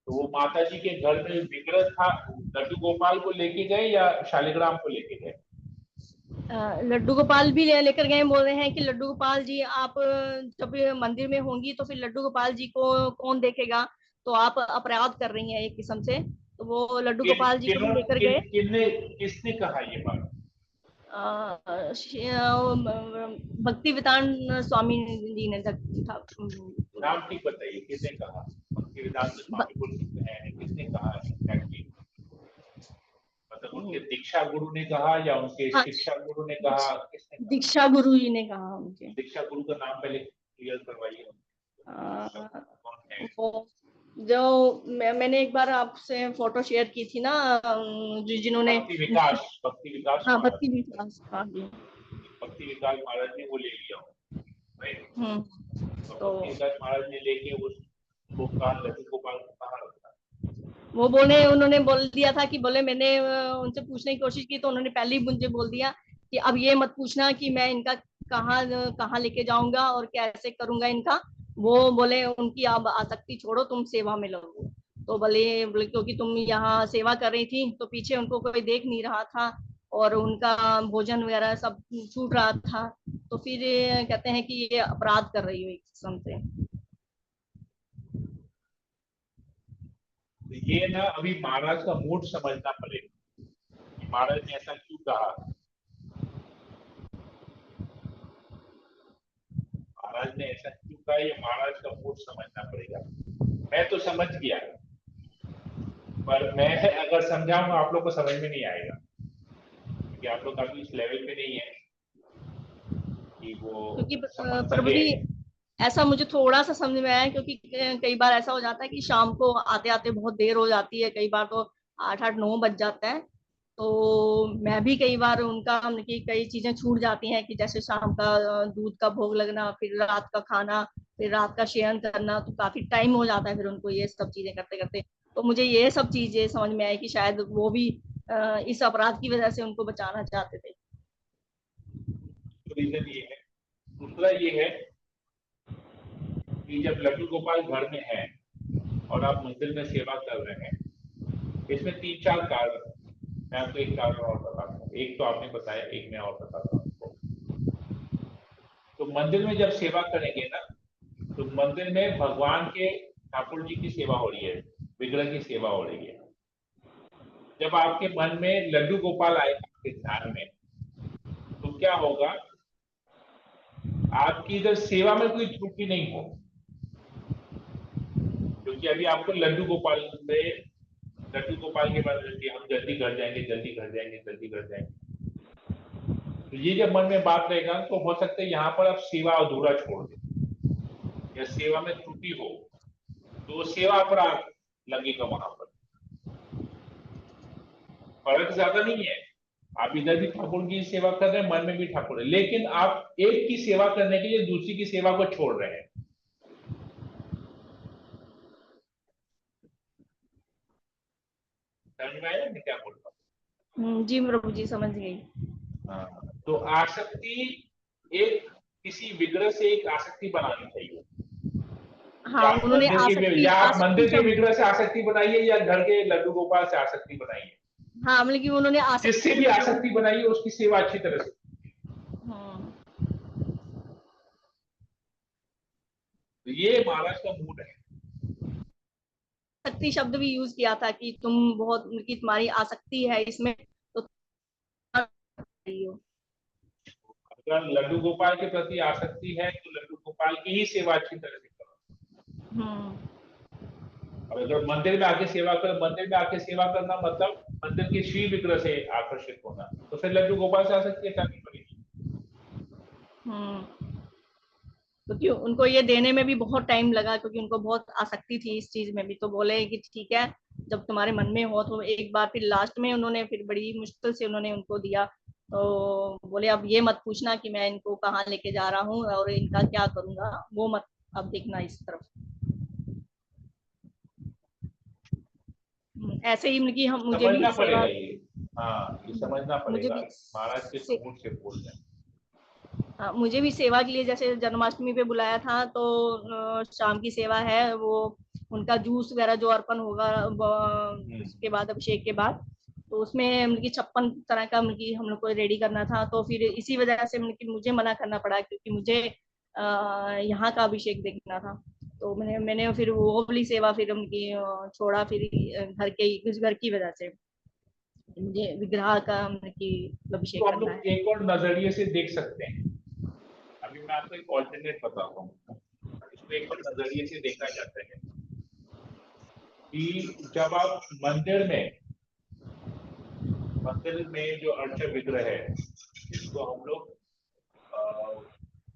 तो वो माता जी के घर में विग्रह था, लड्डू गोपाल को लेके गए या शालिग्राम को लेके गए? लड्डू गोपाल भी लेकर गए। बोल रहे हैं कि लड्डू गोपाल जी आप जब मंदिर में होंगी तो फिर लड्डू गोपाल जी को कौन देखेगा, तो आप अपराध कर रही हैं एक किस्म से। तो वो लड्डू गोपाल जी को भी लेकर गए। किसने कहा ये बात? भक्ति वेदांत स्वामी जी ने नाम ठीक बताइए, किसने कहा? भक्ति वेदांत स्वामी बोल सकते हैं, किसने कहा एग्जैक्टली? मतलब उनके दीक्षा गुरु ने कहा या उनके हाँ, शिक्षा गुरु ने कहा, किसने कहा? दीक्षा गुरु जी ने कहा मुझे। दीक्षा गुरु का नाम पहले क्लियर करवाइए। कौन है? वो जो मैंने एक बार आपसे फोटो शेयर की थी ना, जिन्होंने भक्ति विकास हाँ महाराज। भक्ति विकास, हाँ जी, भक्ति विकास महाराज ने वो ले लिया हूँ, राइट? तो भक्ति विकास महाराज ने लेके उसको कहा, लड्डू गोपाल को कहा रखा। वो बोले, उन्होंने बोल दिया था कि बोले, मैंने उनसे पूछने की कोशिश की तो उन्होंने पहले ही मुझे बोल दिया कि अब ये मत पूछना कि मैं इनका कहाँ कहाँ लेके जाऊंगा और कैसे करूंगा इनका। वो बोले उनकी आप आसक्ति छोड़ो, तुम सेवा में लगो। तो बोले क्योंकि तुम यहाँ सेवा कर रही थी तो पीछे उनको कोई देख नहीं रहा था और उनका भोजन वगैरह सब छूट रहा था, तो फिर कहते हैं कि ये अपराध कर रही हो एक किस्म से। तो ये ना अभी महाराज का मूड समझना पड़ेगा कि महाराज ने ऐसा क्यों कहा। महाराज ने ऐसा क्यों कहा, ये महाराज का मूड समझना पड़ेगा। मैं तो समझ गया, पर मैं अगर समझाऊंगा आप लोग को समझ में नहीं आएगा, क्योंकि आप लोग अभी इस लेवल पे नहीं है कि वो क्योंकि समझ प्रभु सके। जी ऐसा मुझे थोड़ा सा समझ में आया, क्योंकि कई बार ऐसा हो जाता है कि शाम को आते आते बहुत देर हो जाती है, कई बार तो 8-8-9 बज जाता है। तो मैं भी कई बार उनका की कई चीजें छूट जाती हैं, कि जैसे शाम का दूध का भोग लगना, फिर रात का खाना, फिर रात का शयन करना, तो काफी टाइम हो जाता है फिर उनको ये सब चीजें करते करते। तो मुझे ये सब चीजें समझ में आई कि शायद वो भी इस अपराध की वजह से उनको बचाना चाहते थे। तो रीजन ये है। दूसरा ये है कि जब लड्डू गोपाल घर में है और आप मंदिर में सेवा कर रहे हैं, इसमें 3-4 कारण। मैं आपको एक कारण और बताता हूँ, एक तो आपने बताया, एक मैं और बताता हूँ आपको। तो मंदिर में जब सेवा करेंगे ना, तो मंदिर में भगवान के, ठाकुर जी की सेवा हो रही है, विग्रह की सेवा हो रही है। जब आपके मन में लड्डू गोपाल आएगा आपके ध्यान में, तो क्या होगा, आपकी इधर सेवा में कोई त्रुटि नहीं हो, क्योंकि अभी आपको लड्डू गोपाल के बारे में कि हम जल्दी घर जाएंगे, जल्दी घर जाएंगे, जल्दी घर जाएंगे। तो ये जब मन में बात रहेगा तो हो सकता है यहाँ पर आप सेवा अधूरा छोड़ दें या सेवा में त्रुटि हो, तो सेवा पर आप लगेगा। वहां पर फर्क ज्यादा नहीं है, आप इधर भी ठाकुर की सेवा कर रहे हैं, मन में भी ठाकुर है, लेकिन आप एक की सेवा करने के लिए दूसरी की सेवा को छोड़ रहे हैं। समझ में आया मैं क्या बोल रहा हूँ? जी प्रभु जी, समझ गई। हाँ, तो आसक्ति एक किसी विग्रह से एक आसक्ति बनानी चाहिए। हाँ, उन्होंने या आप आसक्ति मंदिर के शब्द, विग्रह से आसक्ति बनाइए या घर के लड्डू गोपाल से आसक्ति बनाइए, हाँ मतलब कि उन्होंने जिससे भी आसक्ति बनाइए उसकी सेवा अच्छी तरह से। तो ये महाराज का मूड है। आसक्ति शब्द भी यूज किया था कि तुम बहुत, कि तुम्हारी आसक्ति है इसमें, तो अगर लड्डू गोपाल के प्रति आसक्ति है तो लड्डू गोपाल की ही सेवा अच्छी तरह से करो। और अगर मंदिर में आके सेवा कर, मंदिर में आके सेवा करना मतलब मंदिर के श्री विग्रह से आकर्षित होना, तो फिर लड्डू गोपाल से आसक्ति करनी पड़ेगी। क्योंकि उनको ये देने में भी बहुत टाइम लगा, क्योंकि उनको बहुत आसक्ति थी इस चीज में भी। तो बोले कि ठीक है, जब तुम्हारे मन में हो तो एक बार, फिर लास्ट में उन्होंने फिर बड़ी मुश्किल से उन्होंने उनको दिया। तो बोले अब ये मत पूछना कि मैं इनको कहाँ लेके जा रहा हूँ और इनका क्या करूंगा, वो मत अब देखना इस तरफ। ऐसे ही मतलब हम, मुझे भी समझना सेवा, पड़ेगा ये। हाँ, ये समझना मुझे पड़ेगा भी महाराज के समूह से बोल रहे हैं। मुझे भी सेवा के लिए, जैसे जन्माष्टमी पे बुलाया था, तो शाम की सेवा है, वो उनका जूस वगैरह जो अर्पण होगा उसके बाद, अभिषेक के बाद, तो उसमें मतलब 56 तरह का मतलब हम लोग को रेडी करना था। तो फिर इसी वजह से मतलब मुझे मना करना पड़ा, क्योंकि मुझे यहाँ का अभिषेक देखना था। तो मैंने फिर वो वाली सेवा फिर उनकी छोड़ा, फिर घर की वजह से मुझे विग्रह का मतलब अभिषेक तो हम करना लोग है। एक और नजरिए से देख सकते हैं। अभी मैं आपको एक ऑल्टरनेट बताता हूँ, इसको एक और नजरिए से देखा जाता है कि जब आप मंदिर में जो अर्च विग्रह है, इसको हम लोग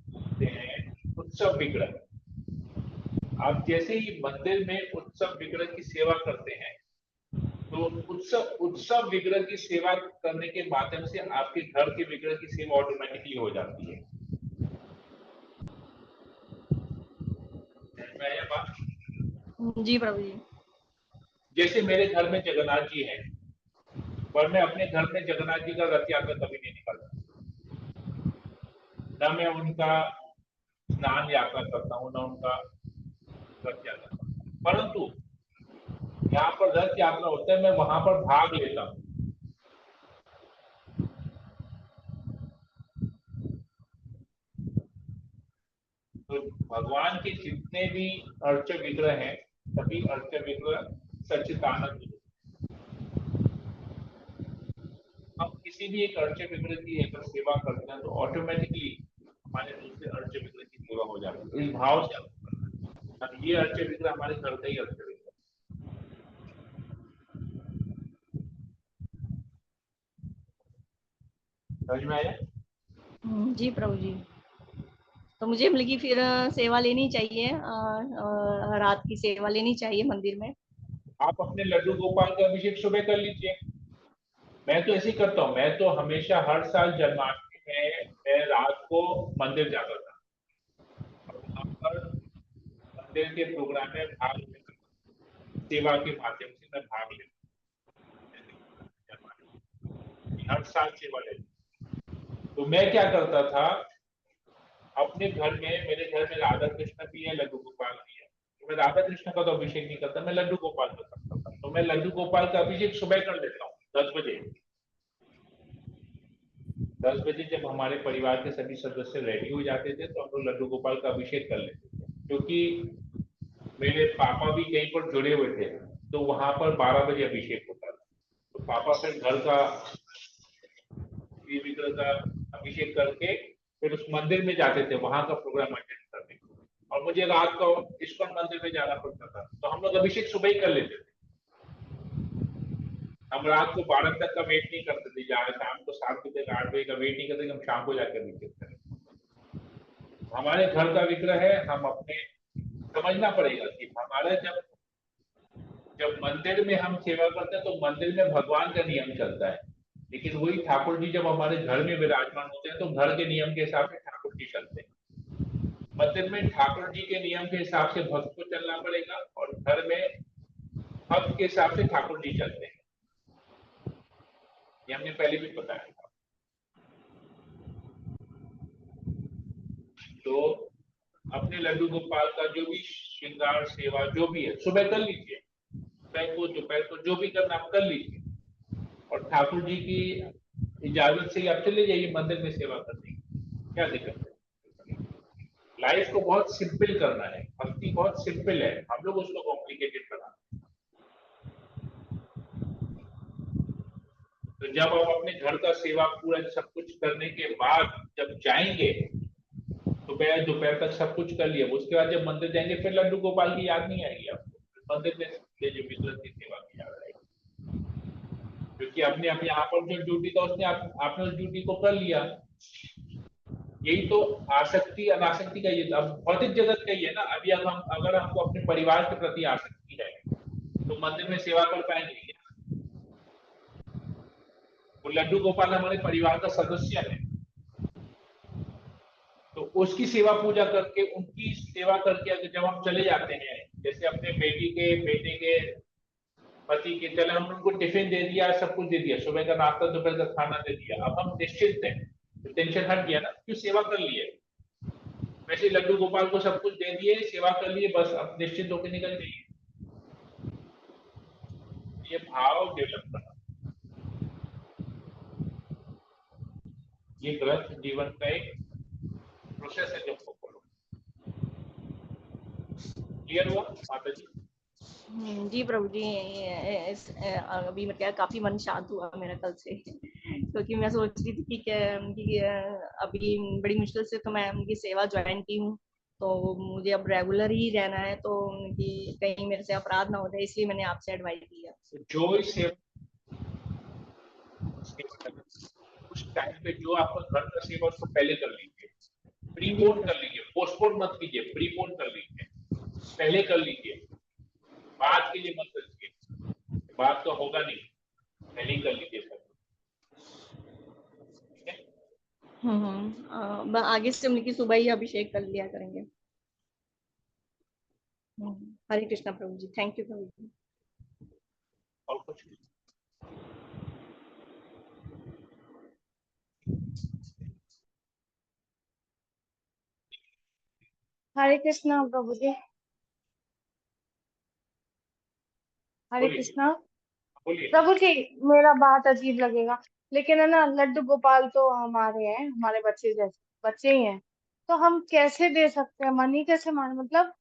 बोलते हैं उत्सव विग्रह। आप जैसे ही मंदिर में उत्सव विग्रह की सेवा करते हैं, तो उत्सव विग्रह की सेवा करने के माध्यम से आपके घर के विग्रह की सेवा ऑटोमेटिकली हो जाती है। जी प्रभु जी। जैसे मेरे घर में जगन्नाथ जी हैं, पर मैं अपने घर में जगन्नाथ जी का रथ यात्रा कभी नहीं निकालता, न मैं उनका स्नान यात्रा करता हूँ, न उनका रथ यात्रा करता हूँ। परंतु यहाँ पर रथ यात्रा होता है, मैं वहां पर भाग लेता हूँ। तो भगवान के जितने भी अर्च विग्रह हैं, सभी अर्च विग्रह सच्चिदानंद। हम किसी भी एक अर्च विग्रह की अगर सेवा करते हैं तो ऑटोमेटिकली हमारे दूसरे अर्च विग्रह की सेवा हो जाती है। इस भाव से अब ये अर्च विग्रह हमारे घर का ही अर्च विग्रह। समझ में आया? जी प्रभु जी। तो मुझे मतलब कि फिर सेवा लेनी चाहिए, रात की सेवा लेनी चाहिए मंदिर में। आप अपने लड्डू गोपाल का अभिषेक सुबह कर लीजिए। मैं तो ऐसे ही करता हूँ, मैं तो हमेशा हर साल जन्माष्टमी में मैं रात को मंदिर जाता था और वहां पर मंदिर के प्रोग्राम में भाग लेता, सेवा के माध्यम से मैं भाग लेता हर साल सेवा लेता। तो मैं क्या करता था, अपने घर में, मेरे घर में राधा कृष्ण भी है, लड्डू गोपाल भी है, तो मैं राधा कृष्ण का तो अभिषेक नहीं करता, मैं लड्डू गोपाल का करता था। तो मैं लड्डू गोपाल का अभिषेक सुबह कर लेता हूँ 10 बजे। 10 बजे जब हमारे परिवार के सभी सदस्य रेडी हो जाते थे तो हम लोग लड्डू गोपाल का अभिषेक कर लेते थे, क्योंकि मेरे पापा भी कहीं पर जुड़े हुए थे, तो वहां पर 12 बजे अभिषेक होता था। तो पापा फिर घर का विग्रह का अभिषेक करके फिर उस मंदिर में जाते थे, वहां का प्रोग्राम अटेंड करने। और और मुझे रात को इस्कॉन मंदिर में जाना पड़ता था, तो हम लोग अभिषेक सुबह ही कर लेते थे। हम रात को 12 तक का वेट नहीं करते थे, शाम को 7 बजे 8 बजे का वेट नहीं करते, हम शाम को जाकर अभिषेक करें। हमारे घर का विग्रह है, हम अपने समझना पड़ेगा कि हमारा जब जब मंदिर में हम सेवा करते हैं तो मंदिर में भगवान का नियम चलता है, लेकिन वही ठाकुर जी जब हमारे घर में विराजमान होते हैं तो घर के नियम के हिसाब से ठाकुर जी चलते हैं। मंदिर में ठाकुर जी के नियम के हिसाब से भक्त को चलना पड़ेगा, और घर में भक्त के हिसाब से ठाकुर जी चलते हैं। ये हमने पहले भी बताया था। तो अपने लड्डू गोपाल का जो भी श्रृंगार सेवा जो भी है सुबह कर लीजिए, सुबह को दोपहर को जो भी करना आप कर लीजिए, और ठाकुर जी की इजाजत से ही आप चले जाइए मंदिर में सेवा करने की, क्या दिक्कत है। लाइफ को बहुत सिंपल करना है, भक्ति बहुत सिंपल है, हम लोग उसको कॉम्प्लिकेटेड बनाते हैं। तो जब आप अपने घर का सेवा पूरा सब कुछ करने के बाद जब जाएंगे, सुबह दोपहर तक सब कुछ कर लिया, उसके बाद जब मंदिर जाएंगे फिर लड्डू गोपाल की याद नहीं आएगी आपको, मंदिर में जो विग्रह की सेवा की याद आएगी, क्योंकि आपने अपने यहाँ पर जो ड्यूटी था उसने आपने उस ड्यूटी को कर लिया। यही तो आसक्ति अनासक्ति का ये अब भौतिक जगत का ही है ना। अभी अगर हमको अपने परिवार के प्रति आसक्ति है तो मंदिर में सेवा कर पाएंगे क्या? वो लड्डू गोपाल हमारे परिवार का सदस्य है, तो उसकी सेवा पूजा करके उनकी सेवा करके अगर जब हम चले जाते हैं, जैसे अपने बेटी के बेटे के पति के, चले हम उनको टिफिन दे दिया, सब कुछ दे दिया, सुबह का नाश्ता दोपहर का खाना दे दिया, अब हम निश्चिंत हैं, तो टेंशन हट गया ना, क्यों सेवा कर लिए। वैसे लड्डू गोपाल को सब कुछ दे दिए, सेवा कर लिए, बस अब निश्चिंत होकर निकल जाइए। ये भाव डेवलप करना, ये ग्रंथ जीवन का एक प्रोसेस है जो फॉलो। क्लियर हुआ माता जी? जी प्रभु जी, अभी मैं क्या काफी मन शांत हुआ मेरा कल से क्योंकि मैं सोच रही थी कि अभी बड़ी मुश्किल से तो मैं उनकी सेवा ज्वाइन की हूँ, तो मुझे अब रेगुलर ही रहना है, तो उनकी कहीं मेरे से अपराध ना हो जाए, इसलिए मैंने आपसे एडवाइस लिया। जो सेवा उस टाइम पे जो आपका घर का सेवा उसको पहले कर लीजिए, प्रीपोन कर लीजिए, पोस्टपोन मत कीजिए, प्रीपोन कर लीजिए, पहले कर लीजिए, बाद के लिए मत करिए, बाद तो होगा नहीं, पहले ही कर लीजिए सब। आगे से उनकी सुबह ही अभिषेक कर लिया करेंगे। हरे कृष्णा प्रभु जी, थैंक यू प्रभु जी। और कुछ हरे कृष्णा प्रभु जी। हरे बोलिए कृष्णा बोलिए। प्रभु जी। मेरा बात अजीब लगेगा, लेकिन है ना, लड्डू गोपाल तो हमारे हैं, हमारे बच्चे जैसे बच्चे ही हैं, तो हम कैसे दे सकते हैं, मनी कैसे मान, मतलब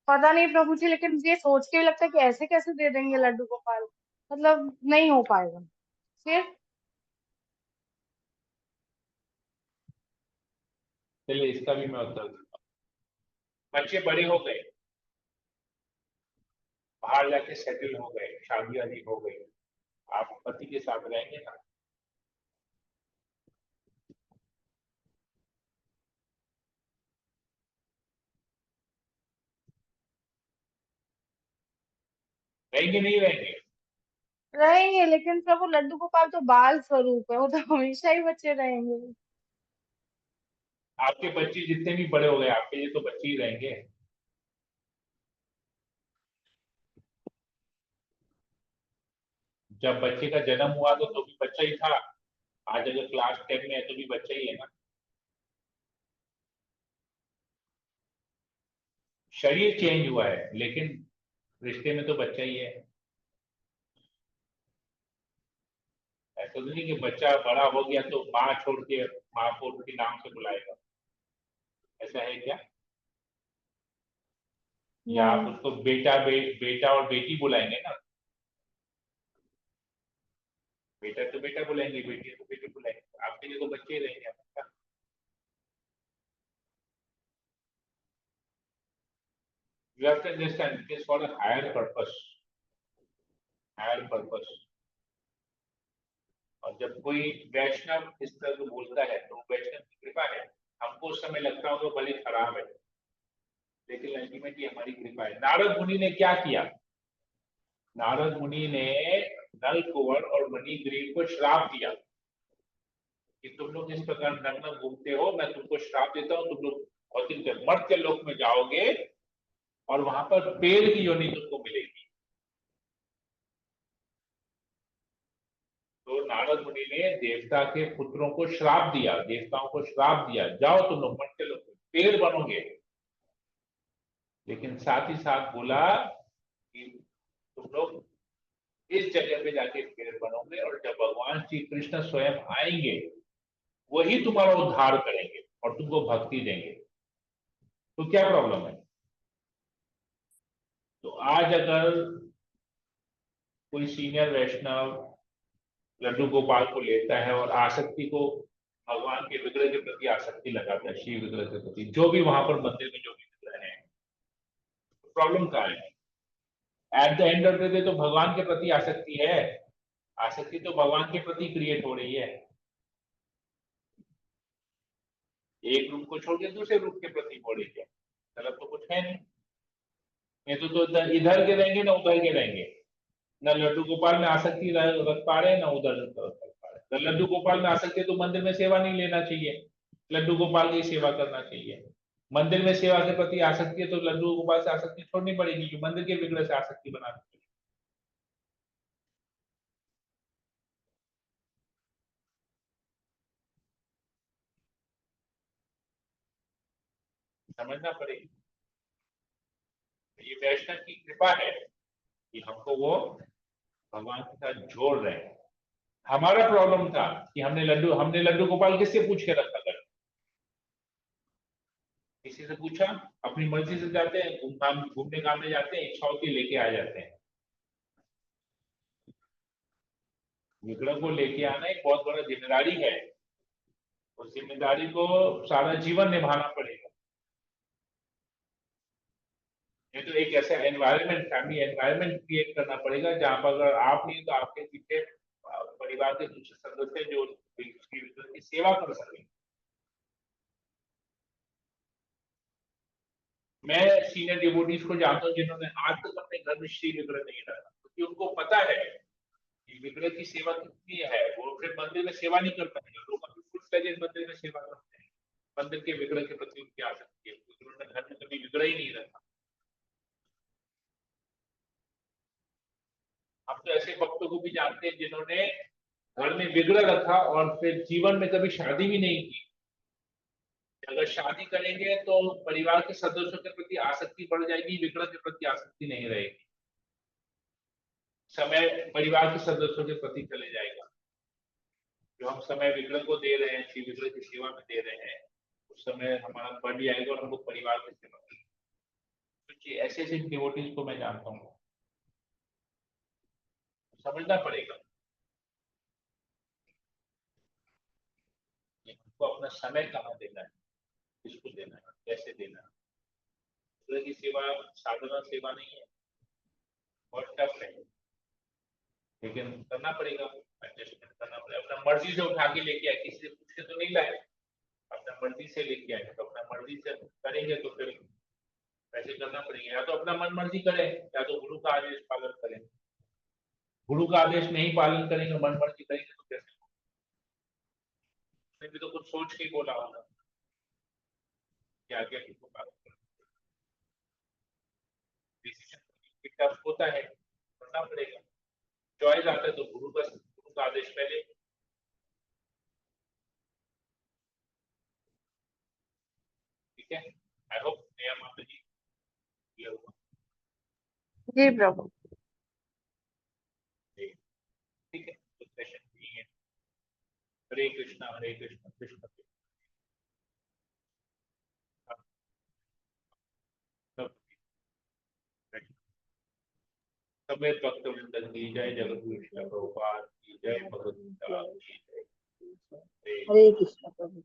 पता नहीं प्रभु जी, लेकिन ये सोच के ही लगता है कि ऐसे कैसे दे देंगे लड्डू गोपाल, मतलब नहीं हो पाएगा फिर। चलिए इसका भी मैं उत्तर देता हूँ। बच्चे बड़े हो गए, बाहर जाके सेटल हो गए, शादी वादी हो गई, आप पति के साथ रहेंगे ना, रहेंगे नहीं रहेंगे? रहेंगे, लेकिन प्रभु लड्डू गोपाल तो बाल स्वरूप है, वो तो हमेशा ही बच्चे रहेंगे। आपके बच्चे जितने भी बड़े हो गए आपके लिए तो बच्चे ही रहेंगे। जब बच्चे का जन्म हुआ तो भी बच्चा ही था, आज अगर क्लास 10 में है तो भी बच्चा ही है ना। शरीर चेंज हुआ है लेकिन रिश्ते में तो बच्चा ही है। ऐसा तो नहीं कि बच्चा बड़ा हो गया तो माँ छोड़ के माँ को उनके नाम से बुलाएगा, ऐसा है क्या? या आप नहीं, उसको बेटा और बेटी बुलाएंगे ना, बेटा तो बेटा बुलाएंगे, बेटी तो बेटी बुलाएंगे, आपके लिए तो बच्चे ही रहेंगे हमेशा। You have to understand it is for a higher purpose. Higher purpose. और जब कोई वैष्णव इस तरह से बोलता है तो वैष्णव की कृपा है। हमको उस समय लगता होगा भले खराब है, लेकिन अल्टीमेटली हमारी कृपा है। नारद मुनि ने क्या किया? नारद मुनि ने नल कुंवर और मणिग्रीव को श्राप दिया कि तुम लोग इस प्रकार नग्न घूमते हो, मैं तुमको श्राप देता हूं, तुम लोग भौतिक मर्त्य लोक में जाओगे और वहां पर पेड़ की योनि तुमको मिलेगी। तो नारद मुनि ने देवता के पुत्रों को श्राप दिया, देवताओं को श्राप दिया, जाओ तुम लोग मर्त्य लोक में पेड़ बनोगे। लेकिन साथ ही साथ बोला कि तुम लोग इस जगह पे जाके पेड़ बनोगे और जब भगवान श्री कृष्ण स्वयं आएंगे वही तुम्हारा उद्धार करेंगे और तुमको भक्ति देंगे। तो क्या प्रॉब्लम है? तो आज अगर कोई सीनियर वैष्णव लड्डू गोपाल को लेता है और आसक्ति को भगवान के विग्रह के प्रति आसक्ति लगाता है, शिव विग्रह के प्रति, जो भी वहां पर मंदिर में जो भी विग्रह है, प्रॉब्लम क्या है? At the end of the day तो भगवान के प्रति आसक्ति है, आसक्ति तो भगवान के प्रति क्रिएट हो रही है। एक रूप को छोड़ के दूसरे रूप के प्रति हो रही है, गलत तो कुछ है नहीं। ये तो इधर के रहेंगे ना उधर के रहेंगे, न लड्डू गोपाल में आसक्ति रख पा रहे ना उधर रख पा रहे। लड्डू गोपाल में आसक्ति तो मंदिर में सेवा नहीं लेना चाहिए, लड्डू गोपाल की सेवा करना चाहिए। मंदिर में सेवा के प्रति आसक्ति है तो लड्डू गोपाल से आसक्ति छोड़नी पड़ेगी, कि मंदिर के विग्रह से आसक्ति बनानी पड़ेगी। समझना पड़ेगी। ये वैष्णव की कृपा है कि हमको वो भगवान के साथ जोड़ रहे हैं। हमारा प्रॉब्लम था कि हमने लड्डू गोपाल किससे पूछ के रखा था? किसी से पूछा? अपनी मर्जी से जाते हैं, घूमने घामने जाते हैं, इच्छा होती लेके आ जाते हैं। विग्रह को लेके आना एक बहुत बड़ा जिम्मेदारी है, उस जिम्मेदारी को सारा जीवन निभाना पड़ेगा। ये तो एक ऐसा एनवायरनमेंट, फैमिली एनवायरनमेंट क्रिएट करना पड़ेगा जहां पर अगर आप नहीं तो आपके पीछे परिवार के दूसरे सदस्य जो विग्रह की सेवा कर सकें। मैं सीनियर डिवोटीज को जानता हूँ जिन्होंने आज तक अपने घर में श्री विग्रह नहीं रखा, क्योंकि उनको पता है कि विग्रह की सेवा कितनी है। वो फिर मंदिर में सेवा नहीं कर पाएंगे, लोग फुल फ्लेजेड मंदिर में सेवा करते हैं, मंदिर के विग्रह के प्रति उनकी आसक्ति है, क्योंकि उन्होंने घर में कभी विग्रह ही नहीं रखा। हम तो ऐसे भक्तों को भी जानते हैं जिन्होंने घर में विग्रह रखा और फिर जीवन में कभी शादी भी नहीं की। अगर शादी करेंगे तो परिवार के सदस्यों के प्रति आसक्ति बढ़ जाएगी, विग्रह के प्रति आसक्ति नहीं रहेगी, समय परिवार के सदस्यों के प्रति चले जाएगा। जो हम समय विग्रह को दे रहे हैं, श्री विग्रह की सेवा में दे रहे हैं, उस समय हमारा बढ़ जाएगा और हमको परिवार की सेवा करेंगे। तो ऐसे ऐसे डिवोटीज को मैं जानता हूँ, समझना पड़ेगा हमको अपना समय कहाँ देना है, किसको देना है, कैसे देना है। विग्रह की सेवा साधारण सेवा नहीं है, बहुत टफ है, लेकिन करना पड़ेगा, एडजस्टमेंट करना पड़ेगा। अपना मर्जी से उठा के लेके आए, किसी से पूछ के तो नहीं लाए, अपना मर्जी से लेके आए। तो अपना मर्जी से करेंगे तो फिर ऐसे करना पड़ेगा, या तो अपना मन मर्जी करें या तो गुरु का आदेश पालन करें। गुरु का आदेश नहीं पालन करेंगे, मन मर्जी करेंगे तो कैसे? उसने भी तो कुछ सोच के बोला होगा क्या क्या किसको पालन करें। डिसीजन टफ होता है, करना पड़ेगा। चॉइस आता है तो गुरु का आदेश पहले। ठीक है, आई होप नया माता जी क्लियर हुआ। जी प्रभु। ठीक है, तो सेशन नहीं है। हरे कृष्णा कृष्ण कृष्ण। समेत भक्त वृंद की जय, जगत गुरु श्रील प्रभुपाद की जय, भगवत गीता की जय। हरे कृष्ण प्रभु।